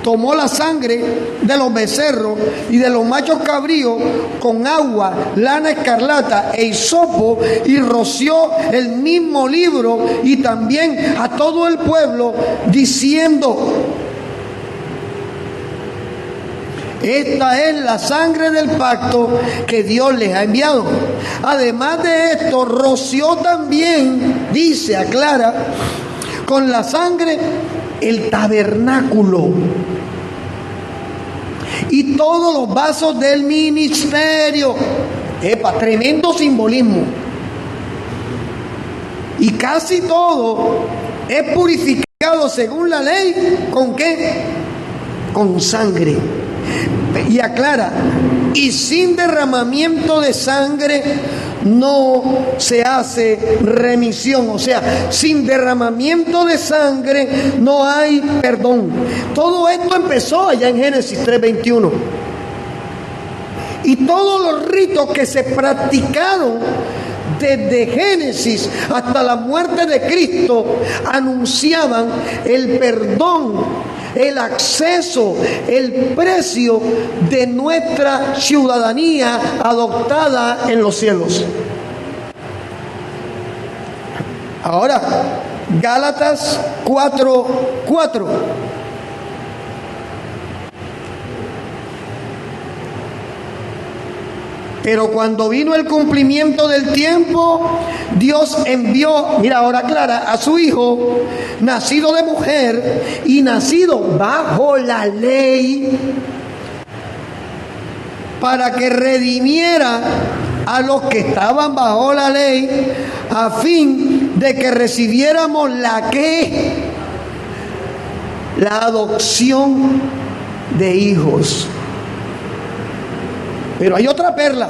Tomó la sangre de los becerros y de los machos cabríos con agua, lana escarlata e hisopo, y roció el mismo libro y también a todo el pueblo, diciendo: esta es la sangre del pacto que Dios les ha enviado. Además de esto, roció también, dice, aclara, con la sangre el tabernáculo y todos los vasos del ministerio. Tremendo simbolismo. Y casi todo es purificado según la ley. ¿Con qué? Con sangre. Y aclara: y sin derramamiento de sangre no se hace remisión. O sea, sin derramamiento de sangre no hay perdón. Todo esto empezó allá en Génesis 3:21. Y todos los ritos que se practicaron desde Génesis hasta la muerte de Cristo anunciaban el perdón, el acceso, el precio de nuestra ciudadanía adoptada en los cielos. Ahora, Gálatas 4:4. Pero cuando vino el cumplimiento del tiempo, Dios envió, mira, ahora clara, a su Hijo, nacido de mujer y nacido bajo la ley, para que redimiera a los que estaban bajo la ley, a fin de que recibiéramos la adopción de hijos. Pero hay otra perla.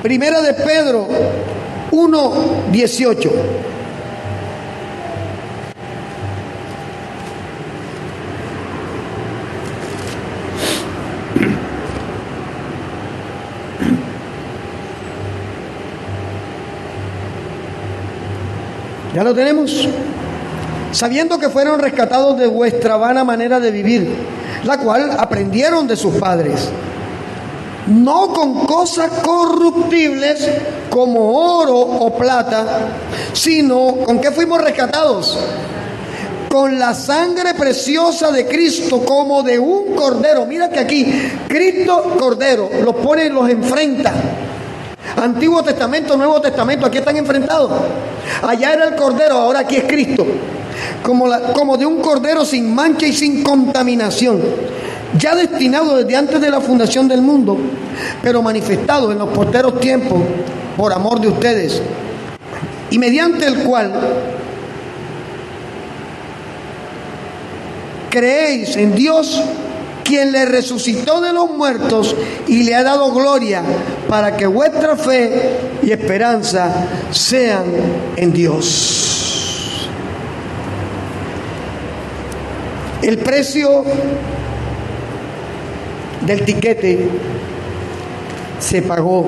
Primera de Pedro 1:18. ¿Ya lo tenemos? Sabiendo que fueron rescatados de vuestra vana manera de vivir, la cual aprendieron de sus padres, no con cosas corruptibles como oro o plata, sino ¿con qué fuimos rescatados? Con la sangre preciosa de Cristo, como de un cordero. Mira que aquí Cristo, cordero, los pone y los enfrenta. Antiguo Testamento, Nuevo Testamento, aquí están enfrentados. Allá era el cordero, ahora aquí es Cristo. Como de un cordero sin mancha y sin contaminación, ya destinado desde antes de la fundación del mundo, pero manifestado en los posteros tiempos por amor de ustedes, y mediante el cual creéis en Dios, quien le resucitó de los muertos y le ha dado gloria, para que vuestra fe y esperanza sean en Dios. El precio del tiquete se pagó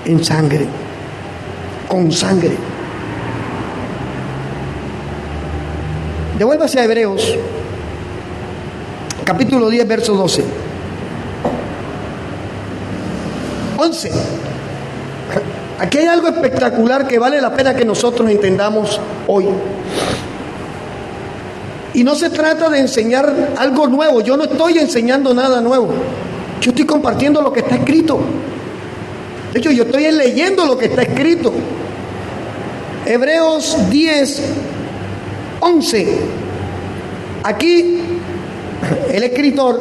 en sangre, con sangre. Devuélvase a Hebreos, capítulo 10, verso 12. 11. Aquí hay algo espectacular que vale la pena que nosotros entendamos hoy. Y no se trata de enseñar algo nuevo. Yo no estoy enseñando nada nuevo. Yo estoy compartiendo lo que está escrito. De hecho, yo estoy leyendo lo que está escrito. Hebreos 10, 11. Aquí el escritor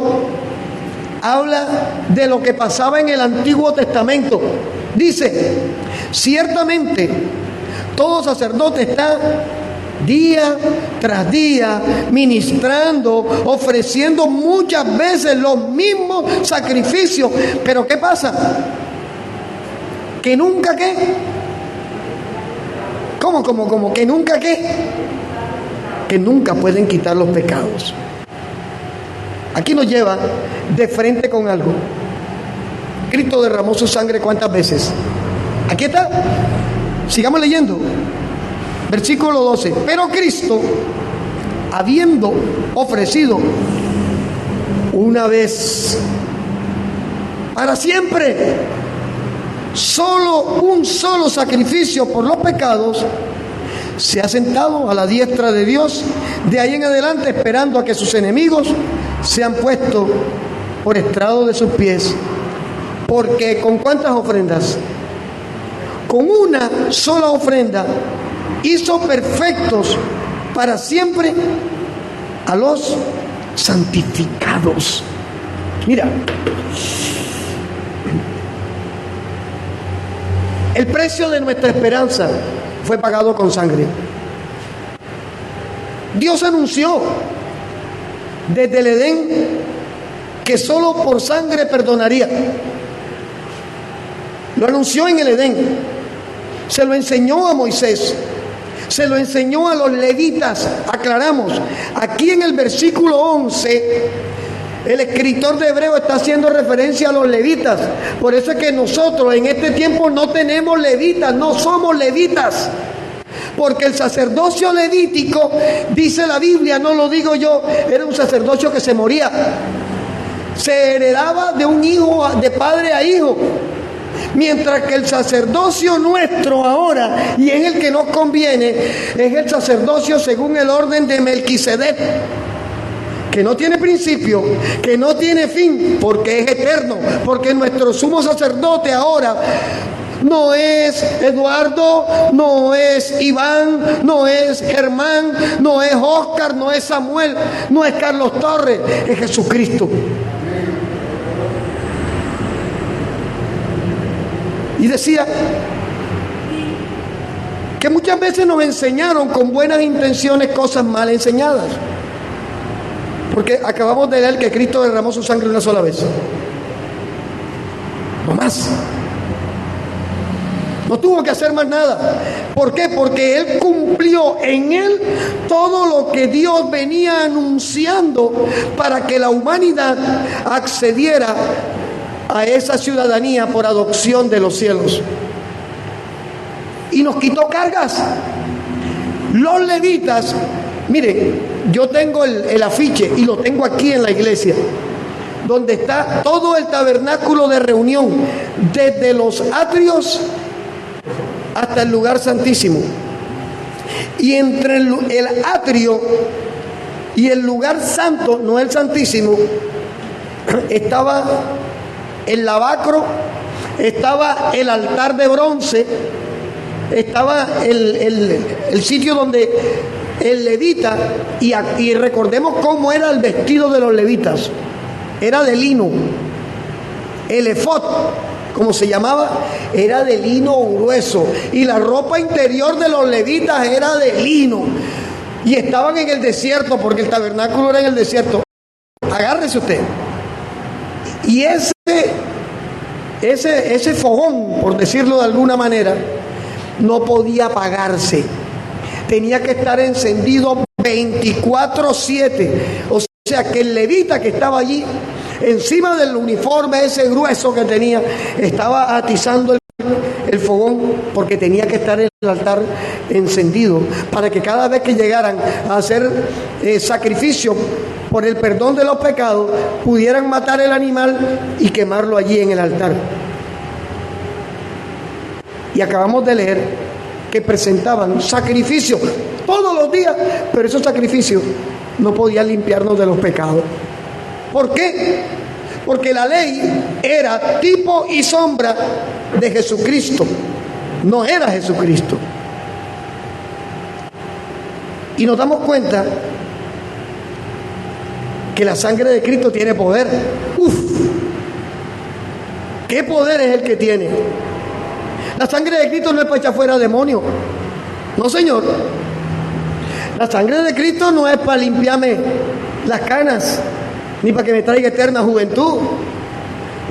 habla de lo que pasaba en el Antiguo Testamento. Dice: ciertamente todo sacerdote está día tras día ministrando, ofreciendo muchas veces los mismos sacrificios. Pero ¿qué pasa? ¿Que nunca qué? ¿Cómo? ¿Que nunca qué? Que nunca pueden quitar los pecados. Aquí nos lleva de frente con algo. Cristo derramó su sangre ¿cuántas veces? Aquí está. Sigamos leyendo. Versículo 12. Pero Cristo, habiendo ofrecido una vez para siempre un solo sacrificio por los pecados, se ha sentado a la diestra de Dios, de ahí en adelante esperando a que sus enemigos sean puestos por estrado de sus pies. Porque ¿con cuántas ofrendas? Con una sola ofrenda hizo perfectos para siempre a los santificados. Mira, el precio de nuestra esperanza fue pagado con sangre. Dios anunció desde el Edén que solo por sangre perdonaría. Lo anunció en el Edén. Se lo enseñó a Moisés. Se lo enseñó a los levitas. Aclaramos, aquí en el versículo 11, el escritor de Hebreo está haciendo referencia a los levitas. Por eso es que nosotros en este tiempo no tenemos levitas, no somos levitas. Porque el sacerdocio levítico, dice la Biblia, no lo digo yo, era un sacerdocio que se moría. Se heredaba de un hijo, de padre a hijo. Mientras que el sacerdocio nuestro ahora, y es el que nos conviene, es el sacerdocio según el orden de Melquisedec, que no tiene principio, que no tiene fin, porque es eterno, porque nuestro sumo sacerdote ahora no es Eduardo, no es Iván, no es Germán, no es Oscar, no es Samuel, no es Carlos Torres, es Jesucristo. Y decía que muchas veces nos enseñaron con buenas intenciones cosas mal enseñadas. Porque acabamos de leer que Cristo derramó su sangre una sola vez. No más. No tuvo que hacer más nada. ¿Por qué? Porque Él cumplió en Él todo lo que Dios venía anunciando para que la humanidad accediera a esa ciudadanía por adopción de los cielos. Y nos quitó cargas. Los levitas, mire, yo tengo el afiche y lo tengo aquí en la iglesia, donde está todo el tabernáculo de reunión, desde los atrios hasta el lugar santísimo. Y entre el atrio y el lugar santo, no el santísimo, estaba el lavacro, estaba el altar de bronce, estaba el sitio donde el levita, y recordemos cómo era el vestido de los levitas, era de lino. El efod, como se llamaba, era de lino grueso, y la ropa interior de los levitas era de lino, y estaban en el desierto, porque el tabernáculo era en el desierto. Agárrese usted. Y ese fogón, por decirlo de alguna manera, no podía apagarse. Tenía que estar encendido 24/7. O sea que el levita que estaba allí, encima del uniforme ese grueso que tenía, estaba atizando el fogón, porque tenía que estar el altar encendido, para que cada vez que llegaran a hacer sacrificio por el perdón de los pecados, pudieran matar el animal y quemarlo allí en el altar. Y acabamos de leer que presentaban sacrificios todos los días, pero esos sacrificios no podían limpiarnos de los pecados. ¿Por qué? Porque la ley era tipo y sombra de Jesucristo, no era Jesucristo. Y nos damos cuenta que la sangre de Cristo tiene poder. ¿Qué poder es el que tiene? La sangre de Cristo no es para echar fuera demonios. No, señor. La sangre de Cristo no es para limpiarme las canas, ni para que me traiga eterna juventud.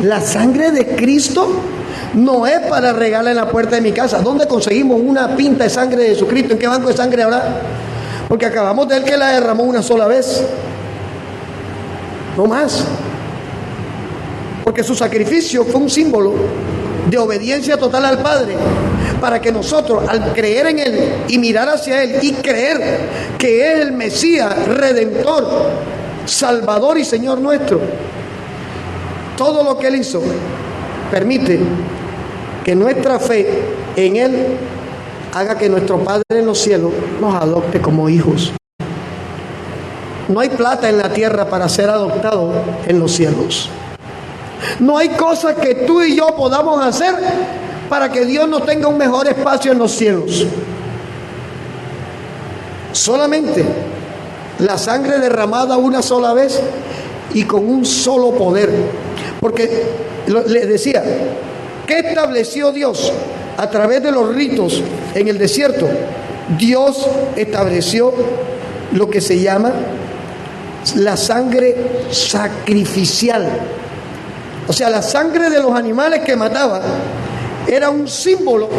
La sangre de Cristo No es para regalar en la puerta de mi casa. ¿Dónde conseguimos una pinta de sangre de Jesucristo? ¿En qué banco de sangre habrá? Porque acabamos de ver que la derramó una sola vez. No más. Porque su sacrificio fue un símbolo de obediencia total al Padre, para que nosotros, al creer en Él y mirar hacia Él y creer que es el Mesías, Redentor, Salvador y Señor nuestro, todo lo que Él hizo permite que nuestra fe en Él haga que nuestro Padre en los cielos nos adopte como hijos. No hay plata en la tierra para ser adoptado en los cielos. No hay cosas que tú y yo podamos hacer para que Dios nos tenga un mejor espacio en los cielos. Solamente la sangre derramada una sola vez y con un solo poder. Porque les decía, ¿qué estableció Dios a través de los ritos en el desierto? Dios estableció lo que se llama la sangre sacrificial. O sea, la sangre de los animales que mataba era un símbolo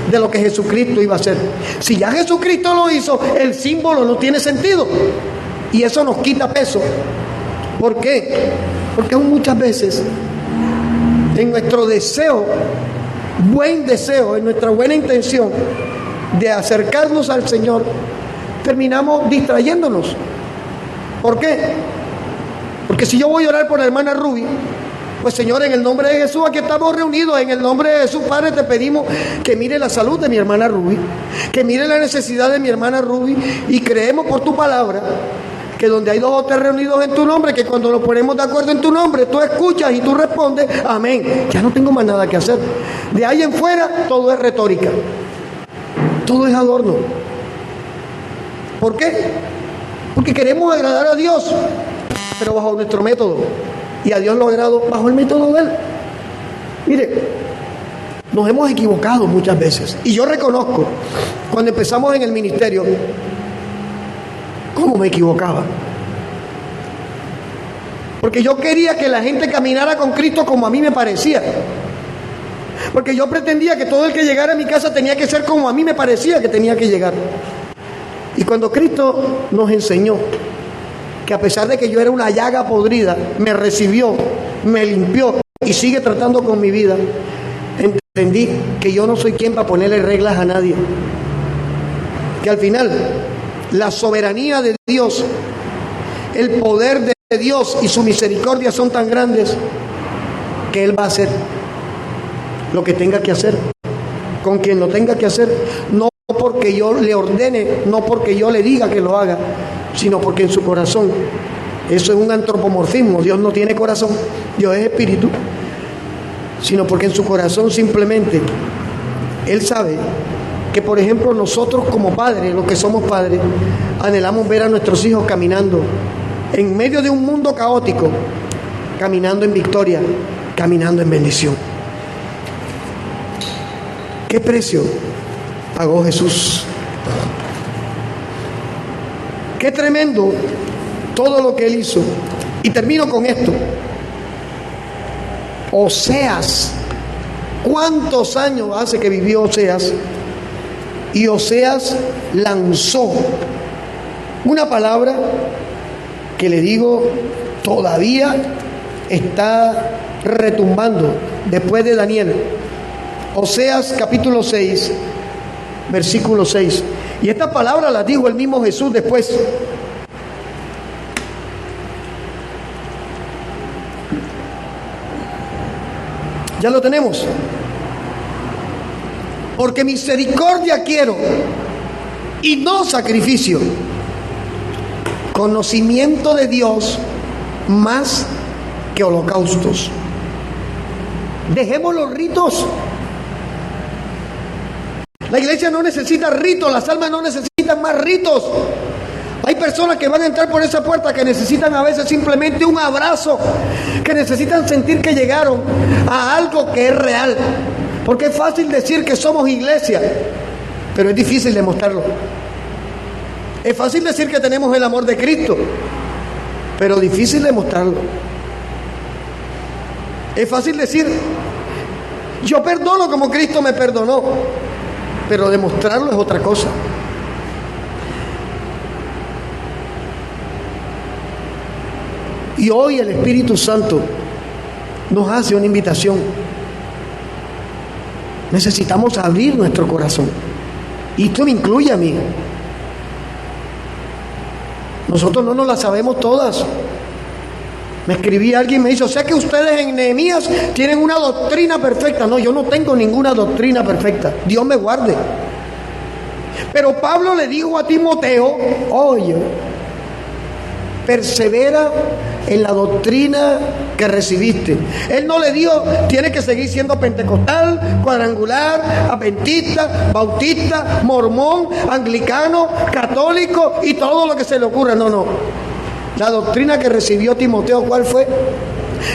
de lo que Jesucristo iba a hacer. Si ya Jesucristo lo hizo, el símbolo no tiene sentido. Y eso nos quita peso. ¿Por qué? Porque muchas veces en nuestro deseo, buen deseo, en nuestra buena intención de acercarnos al Señor, terminamos distrayéndonos. ¿Por qué? Porque si yo voy a orar por la hermana Ruby, pues Señor, en el nombre de Jesús, aquí estamos reunidos, en el nombre de Jesús, Padre, te pedimos que mire la salud de mi hermana Ruby, que mire la necesidad de mi hermana Ruby, y creemos por tu palabra que donde hay 2 o 3 reunidos en tu nombre, que cuando nos ponemos de acuerdo en tu nombre, tú escuchas y tú respondes, amén. Ya no tengo más nada que hacer. De ahí en fuera, todo es retórica, todo es adorno. ¿Por qué? Porque queremos agradar a Dios, pero bajo nuestro método. Y a Dios lo agrado bajo el método de Él. Mire, nos hemos equivocado muchas veces. Y yo reconozco, cuando empezamos en el ministerio, cómo me equivocaba. Porque yo quería que la gente caminara con Cristo como a mí me parecía. Porque yo pretendía que todo el que llegara a mi casa tenía que ser como a mí me parecía que tenía que llegar. Y cuando Cristo nos enseñó que a pesar de que yo era una llaga podrida, me recibió, me limpió y sigue tratando con mi vida, entendí que yo no soy quien para ponerle reglas a nadie. Que al final, la soberanía de Dios, el poder de Dios y su misericordia son tan grandes que Él va a hacer lo que tenga que hacer, con quien lo tenga que hacer, no porque yo le ordene, no porque yo le diga que lo haga, sino porque en su corazón, eso es un antropomorfismo, Dios no tiene corazón, Dios es espíritu, sino porque en su corazón simplemente Él sabe que, por ejemplo, nosotros como padres, los que somos padres, anhelamos ver a nuestros hijos caminando en medio de un mundo caótico, caminando en victoria, caminando en bendición. ¿Qué precio pagó Jesús? Qué tremendo todo lo que Él hizo. Y termino con esto. Oseas. ¿Cuántos años hace que vivió Oseas? Y Oseas lanzó una palabra que le digo, todavía está retumbando después de Daniel. Oseas capítulo 6, versículo 6. Y esta palabra la dijo el mismo Jesús después. Ya lo tenemos. Porque misericordia quiero y no sacrificio. Conocimiento de Dios más que holocaustos. Dejemos los ritos. La iglesia no necesita ritos, las almas no necesitan más ritos. Hay personas que van a entrar por esa puerta que necesitan a veces simplemente un abrazo, que necesitan sentir que llegaron a algo que es real. Porque es fácil decir que somos iglesia, pero es difícil demostrarlo. Es fácil decir que tenemos el amor de Cristo, pero difícil demostrarlo. Es fácil decir Yo perdono como Cristo me perdonó, pero demostrarlo es otra cosa. Y hoy el Espíritu Santo nos hace una invitación. Necesitamos abrir nuestro corazón. Y esto me incluye a mí. Nosotros no nos las sabemos todas. Me escribí alguien y me dice, o sea que ustedes en Nehemías tienen una doctrina perfecta. No, yo no tengo ninguna doctrina perfecta. Dios me guarde. Pero Pablo le dijo a Timoteo, oye, persevera en la doctrina que recibiste. Él no le dijo, tiene que seguir siendo pentecostal, cuadrangular, adventista, bautista, mormón, anglicano, católico y todo lo que se le ocurra. No. La doctrina que recibió Timoteo, ¿cuál fue?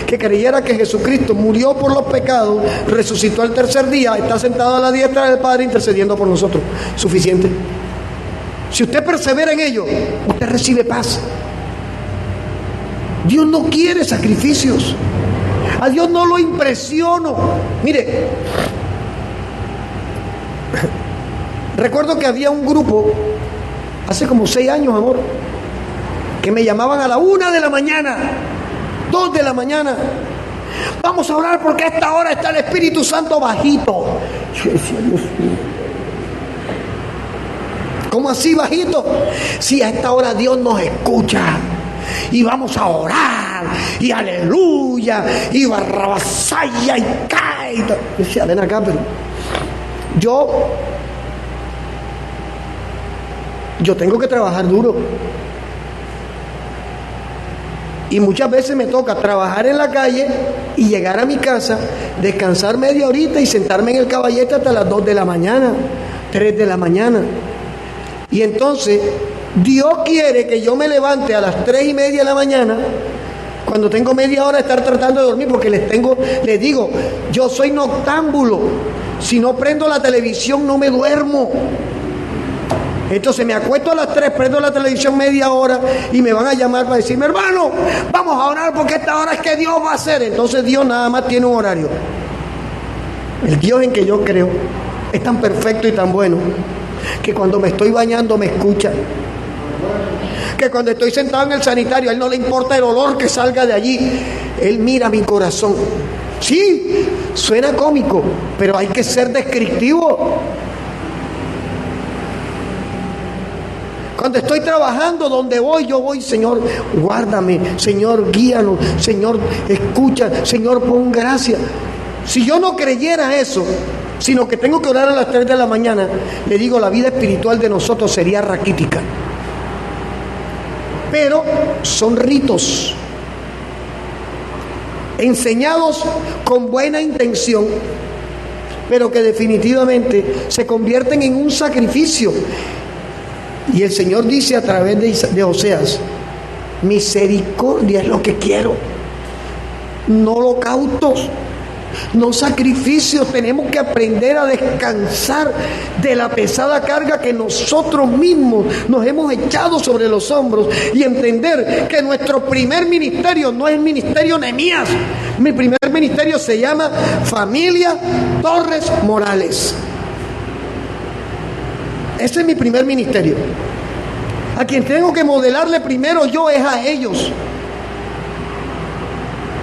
Que creyera que Jesucristo murió por los pecados, resucitó al tercer día, está sentado a la diestra del Padre intercediendo por nosotros. Suficiente. Si usted persevera en ello, usted recibe paz. Dios no quiere sacrificios. A Dios no lo impresiono. Mire, recuerdo que había un grupo hace como 6 años, amor, que me llamaban a la 1 de la mañana, 2 de la mañana. Vamos a orar porque a esta hora está el Espíritu Santo bajito. Yo decía, Dios mío, ¿cómo así bajito? Si a esta hora Dios nos escucha. Y vamos a orar, y aleluya, y barrabasaya, y cae. Yo decía, ven acá, pero yo tengo que trabajar duro. Y muchas veces me toca trabajar en la calle y llegar a mi casa, descansar media horita y sentarme en el caballete hasta las 2 de la mañana, 3 de la mañana. Y entonces Dios quiere que yo me levante a las 3:30 de la mañana, cuando tengo media hora de estar tratando de dormir, porque les digo, yo soy noctámbulo. Si no prendo la televisión no me duermo. Entonces me acuesto a las 3, prendo la televisión media hora y me van a llamar para decirme, hermano, vamos a orar porque esta hora es que Dios va a hacer. Entonces Dios nada más tiene un horario. El Dios en que yo creo es tan perfecto y tan bueno que cuando me estoy bañando me escucha. Que cuando estoy sentado en el sanitario, a Él no le importa el olor que salga de allí. Él mira mi corazón. Sí, suena cómico, pero hay que ser descriptivo. Cuando estoy trabajando, donde voy, yo voy, Señor, guárdame, Señor, guíanos, Señor, escucha, Señor, pon gracia. Si yo no creyera eso, sino que tengo que orar a las 3 de la mañana, le digo, la vida espiritual de nosotros sería raquítica. Pero son ritos enseñados con buena intención, pero que definitivamente se convierten en un sacrificio. Y el Señor dice a través de Oseas, misericordia es lo que quiero, no holocaustos, no sacrificios. Tenemos que aprender a descansar de la pesada carga que nosotros mismos nos hemos echado sobre los hombros y entender que nuestro primer ministerio no es el ministerio Nehemías. Mi primer ministerio se llama Familia Torres Morales. Ese es mi primer ministerio. A quien tengo que modelarle primero yo es a ellos.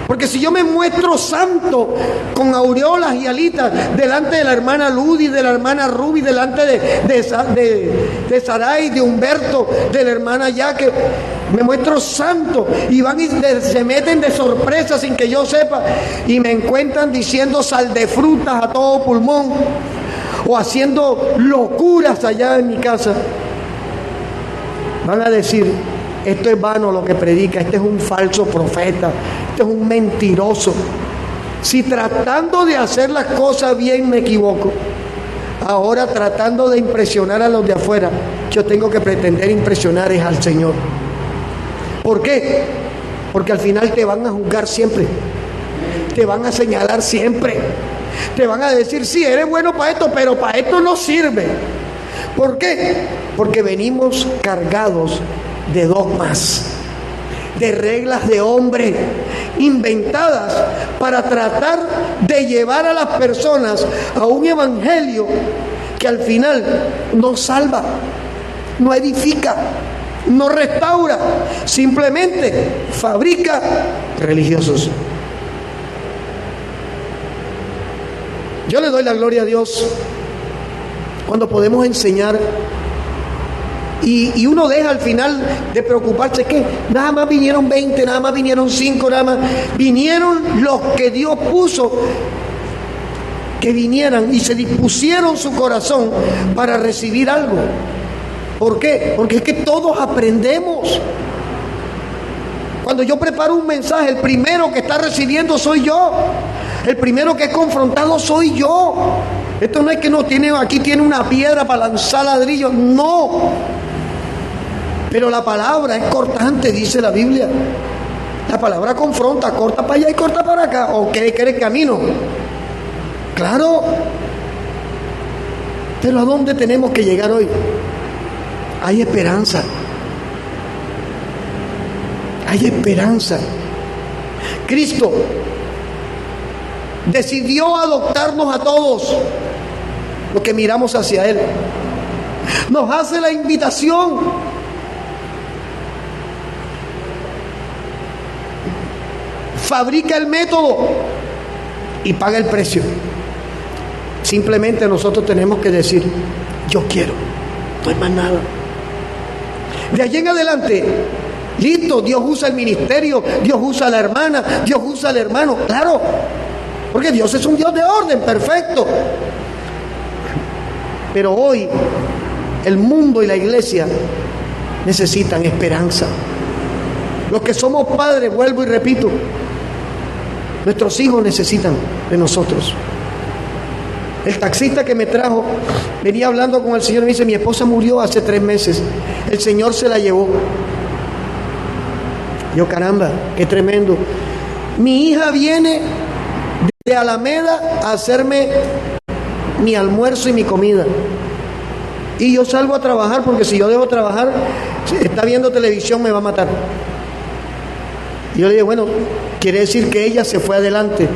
Porque si yo me muestro santo con aureolas y alitas delante de la hermana Ludi, de la hermana Ruby, delante de Saray, de Humberto, de la hermana Yaque, me muestro santo y van y se meten de sorpresa sin que yo sepa y me encuentran diciendo sal de frutas a todo pulmón o haciendo locuras allá en mi casa, van a decir, esto es vano lo que predica, este es un falso profeta, este es un mentiroso. Si tratando de hacer las cosas bien me equivoco, ahora tratando de impresionar a los de afuera, yo tengo que pretender impresionar es al Señor. ¿Por qué? Porque al final te van a juzgar siempre, te van a señalar siempre, te van a decir, sí, eres bueno para esto, pero para esto no sirve. ¿Por qué? Porque venimos cargados de dogmas, de reglas de hombre inventadas para tratar de llevar a las personas a un evangelio que al final no salva, no edifica, no restaura, simplemente fabrica religiosos. Yo le doy la gloria a Dios cuando podemos enseñar y uno deja al final de preocuparse que nada más vinieron 20, nada más vinieron 5, nada más vinieron los que Dios puso que vinieran y se dispusieron su corazón para recibir algo. ¿Por qué? Porque es que todos aprendemos. Cuando yo preparo un mensaje, el primero que está recibiendo soy yo. El primero que es confrontado soy yo. Esto no es que no tiene, aquí tiene una piedra para lanzar ladrillos. No. Pero la palabra es cortante, dice la Biblia. La palabra confronta, corta para allá y corta para acá. ¿O quiere el camino? Claro. Pero ¿a dónde tenemos que llegar hoy? Hay esperanza. Hay esperanza. Cristo decidió adoptarnos a todos los que miramos hacia Él. Nos hace la invitación. Fabrica el método y paga el precio. Simplemente nosotros tenemos que decir, yo quiero, no hay más nada. De allí en adelante, listo, Dios usa el ministerio, Dios usa a la hermana, Dios usa al hermano, claro, porque Dios es un Dios de orden, perfecto. Pero hoy el mundo y la iglesia necesitan esperanza. Los que somos padres, vuelvo y repito, nuestros hijos necesitan de nosotros. El taxista que me trajo venía hablando con el Señor y me dice, mi esposa murió hace 3 meses, el Señor se la llevó. Yo, caramba, qué tremendo. Mi hija viene de Alameda a hacerme mi almuerzo y mi comida. Y yo salgo a trabajar porque si yo dejo trabajar, está viendo televisión, me va a matar. Y yo le digo, bueno, quiere decir que ella se fue adelante.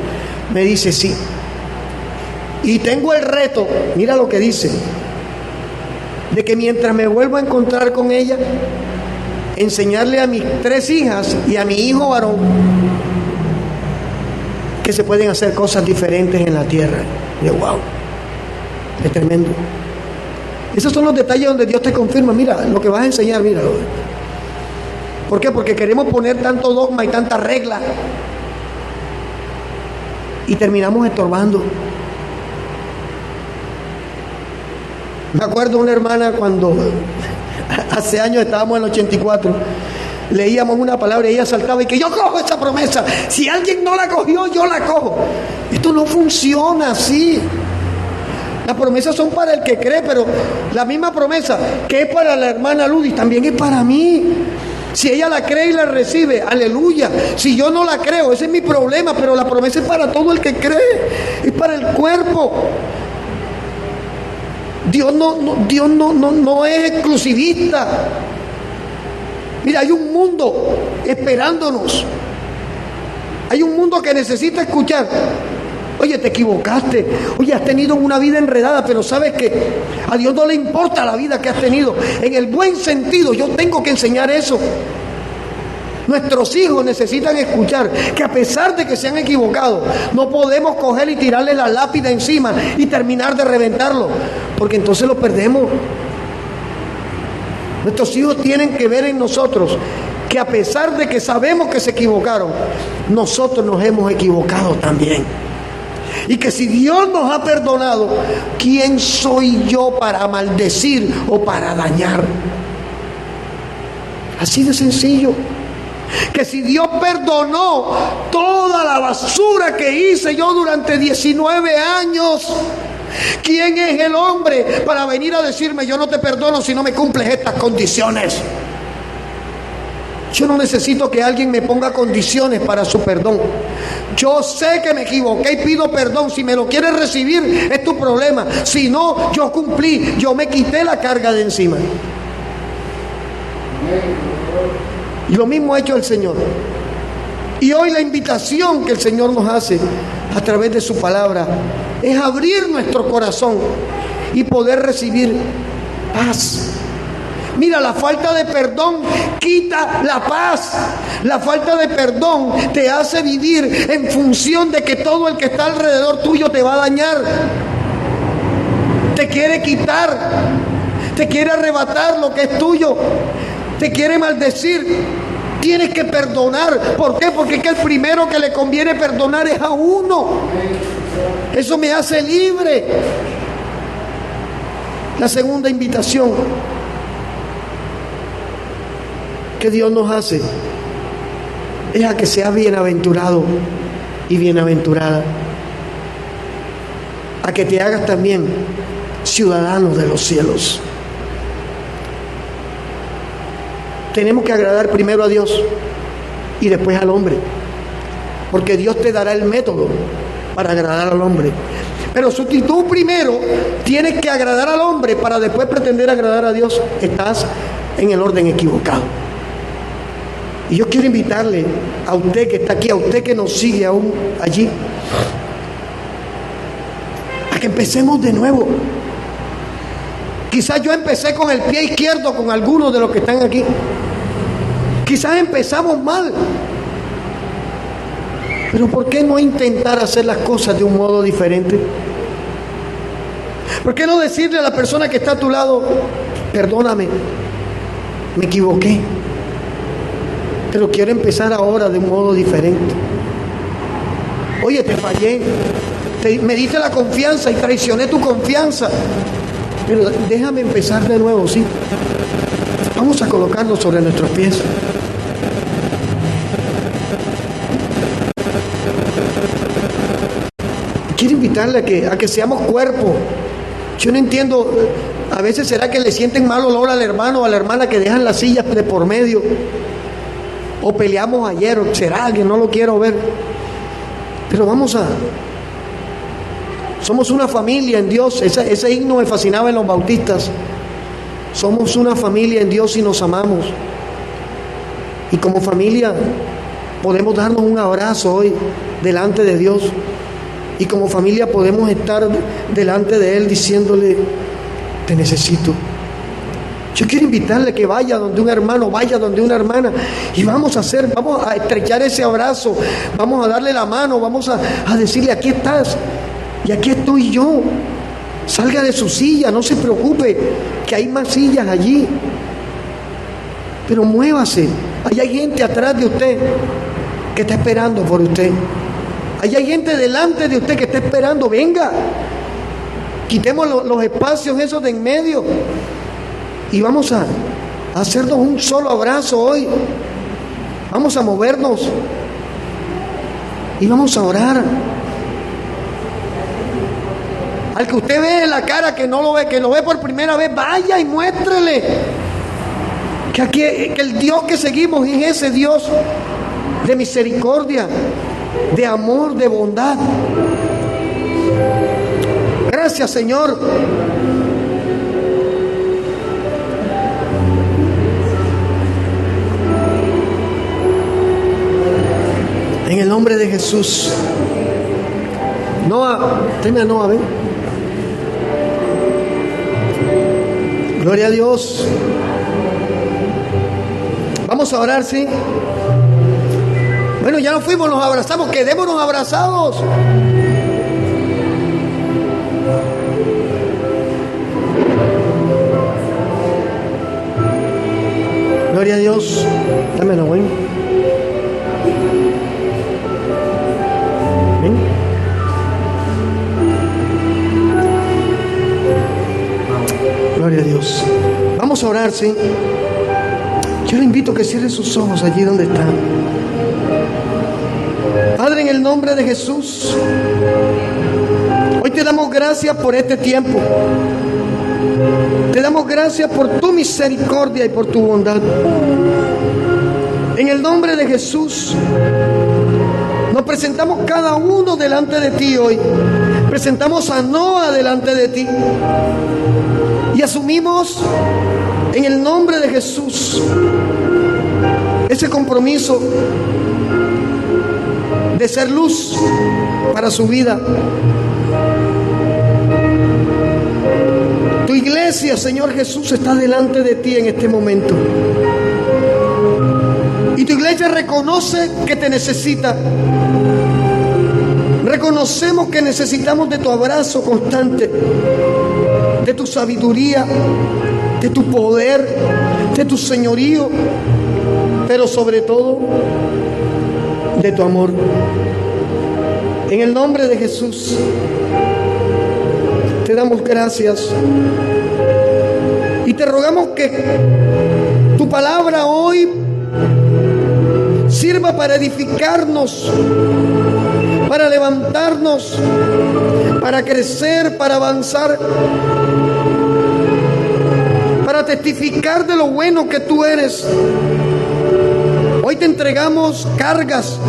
Me dice, sí. Y tengo el reto, mira lo que dice, de que mientras me vuelvo a encontrar con ella, enseñarle a mis 3 hijas y a mi hijo varón que se pueden hacer cosas diferentes en la tierra. Y yo, wow, es tremendo. Esos son los detalles donde Dios te confirma, mira, lo que vas a enseñar, míralo. ¿Por qué? Porque queremos poner tanto dogma y tanta regla y terminamos estorbando. Me acuerdo una hermana cuando hace años estábamos en el 84, leíamos una palabra y ella saltaba y que yo cojo esa promesa, si alguien no la cogió, yo la cojo. Esto no funciona así. Las promesas son para el que cree, pero la misma promesa que es para la hermana Ludis también es para mí. Si ella la cree y la recibe, aleluya. Si yo no la creo, ese es mi problema, pero la promesa es para todo el que cree, es para el cuerpo. Dios no es exclusivista. Mira, hay un mundo esperándonos. Hay un mundo que necesita escuchar. Oye, te equivocaste. Oye, has tenido una vida enredada, pero ¿sabes qué? A Dios no le importa la vida que has tenido. En el buen sentido, yo tengo que enseñar eso. Nuestros hijos necesitan escuchar que a pesar de que se han equivocado, no podemos coger y tirarle la lápida encima y terminar de reventarlo, porque entonces lo perdemos. Nuestros hijos tienen que ver en nosotros que a pesar de que sabemos que se equivocaron, nosotros nos hemos equivocado también. Y que si Dios nos ha perdonado, ¿quién soy yo para maldecir o para dañar? Así de sencillo. Que si Dios perdonó toda la basura que hice yo durante 19 años, ¿quién es el hombre para venir a decirme yo no te perdono si no me cumples estas condiciones? Yo no necesito que alguien me ponga condiciones para su perdón. Yo sé que me equivoqué y pido perdón. Si me lo quieres recibir, es tu problema. Si no, yo cumplí, yo me quité la carga de encima. Y lo mismo ha hecho el Señor. Y hoy la invitación que el Señor nos hace a través de su palabra es abrir nuestro corazón y poder recibir paz. Mira, la falta de perdón quita la paz. La falta de perdón te hace vivir en función de que todo el que está alrededor tuyo te va a dañar. Te quiere quitar, te quiere arrebatar lo que es tuyo, te quiere maldecir. Tienes que perdonar. ¿Por qué? Porque es que el primero que le conviene perdonar es a uno. Eso me hace libre. La segunda invitación que Dios nos hace es a que seas bienaventurado y bienaventurada, a que te hagas también ciudadano de los cielos. Tenemos que agradar primero a Dios y después al hombre, porque Dios te dará el método para agradar al hombre. Pero si tú primero tienes que agradar al hombre para después pretender agradar a Dios, estás en el orden equivocado. Y yo quiero invitarle a usted que está aquí, a usted que nos sigue aún allí, a que empecemos de nuevo. Quizás yo empecé con el pie izquierdo con algunos de los que están aquí. Quizás empezamos mal. Pero ¿por qué no intentar hacer las cosas de un modo diferente? ¿Por qué no decirle a la persona que está a tu lado: perdóname, me equivoqué, pero quiero empezar ahora de un modo diferente? Oye, te fallé, me diste la confianza y traicioné tu confianza, pero déjame empezar de nuevo, ¿sí? Vamos a colocarnos sobre nuestros pies. Quiero invitarle a que seamos cuerpo. Yo no entiendo, a veces será que le sienten mal olor al hermano o a la hermana que dejan las sillas de por medio, o peleamos ayer, o será que no lo quiero ver. Pero somos una familia en Dios. Ese himno me fascinaba en los bautistas. Somos una familia en Dios y nos amamos. Y como familia podemos darnos un abrazo hoy delante de Dios. Y como familia podemos estar delante de Él diciéndole: te necesito. Yo quiero invitarle que vaya donde un hermano, vaya donde una hermana, y vamos a estrechar ese abrazo, vamos a darle la mano, vamos a decirle: aquí estás y aquí estoy yo. Salga de su silla, no se preocupe, que hay más sillas allí. Pero muévase. Ahí hay gente atrás de usted que está esperando por usted. Ahí hay gente delante de usted que está esperando. Venga, quitemos los espacios esos de en medio y vamos a hacernos un solo abrazo hoy. Vamos a movernos y vamos a orar. Al que usted ve en la cara que no lo ve, que lo ve por primera vez, vaya y muéstrele que el Dios que seguimos es ese Dios de misericordia, de amor, de bondad. Gracias, Señor. En el nombre de Jesús. Noah, tráeme a Noah, ven. Gloria a Dios. Vamos a orar, ¿sí? Bueno, ya nos fuimos, nos abrazamos, quedémonos abrazados. Gloria a Dios. Dámelo, ven. Ven. Gloria a Dios. Vamos a orar, ¿sí? Yo le invito a que cierre sus ojos allí donde está. Padre, en el nombre de Jesús, hoy te damos gracias por este tiempo. Te damos gracias por tu misericordia y por tu bondad. En el nombre de Jesús, nos presentamos cada uno delante de ti hoy. Presentamos a Noah delante de ti. Y asumimos en el nombre de Jesús ese compromiso de ser luz para su vida. Tu iglesia, Señor Jesús, está delante de ti en este momento. Y tu iglesia reconoce que te necesita. Reconocemos que necesitamos de tu abrazo constante, de tu sabiduría, de tu poder, de tu señorío, pero sobre todo de tu amor. En el nombre de Jesús te damos gracias y te rogamos que tu palabra hoy sirva para edificarnos, para levantarnos, para crecer, para avanzar, para testificar de lo bueno que tú eres. Hoy te entregamos cargas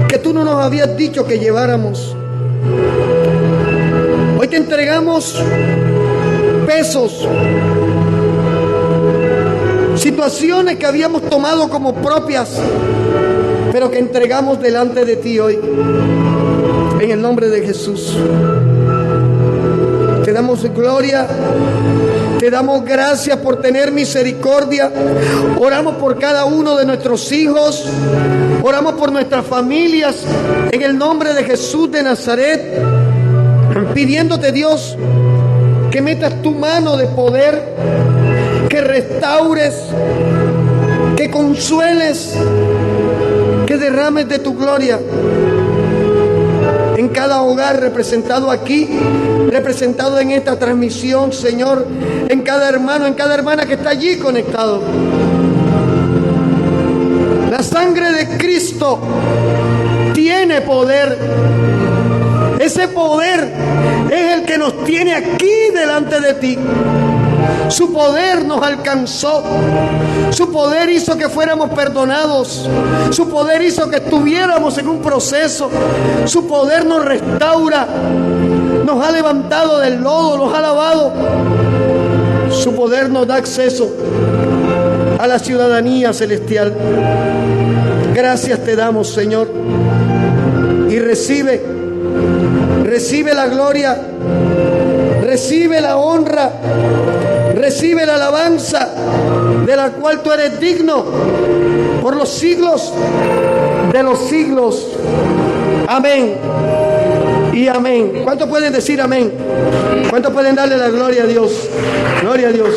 que tú no nos habías dicho que lleváramos. Hoy te entregamos pesos, situaciones que habíamos tomado como propias, pero que entregamos delante de ti hoy. En el nombre de Jesús. Te damos gloria. Te damos gracias por tener misericordia. Oramos por cada uno de nuestros hijos. Oramos por nuestras familias. En el nombre de Jesús de Nazaret. Pidiéndote, Dios, que metas tu mano de poder, que restaures, que consueles, que derrames de tu gloria en cada hogar representado aquí, representado en esta transmisión, Señor, en cada hermano, en cada hermana que está allí conectado. La sangre de Cristo tiene poder. Ese poder es el que nos tiene aquí delante de ti. Su poder nos alcanzó. Su poder hizo que fuéramos perdonados. Su poder hizo que estuviéramos en un proceso. Su poder nos restaura. Nos ha levantado del lodo, nos ha lavado. Su poder nos da acceso a la ciudadanía celestial. Gracias te damos, Señor. Y recibe la gloria, recibe la honra, recibe la alabanza de la cual tú eres digno por los siglos de los siglos. Amén y amén. ¿Cuántos pueden decir amén? ¿Cuántos pueden darle la gloria a Dios? Gloria a Dios.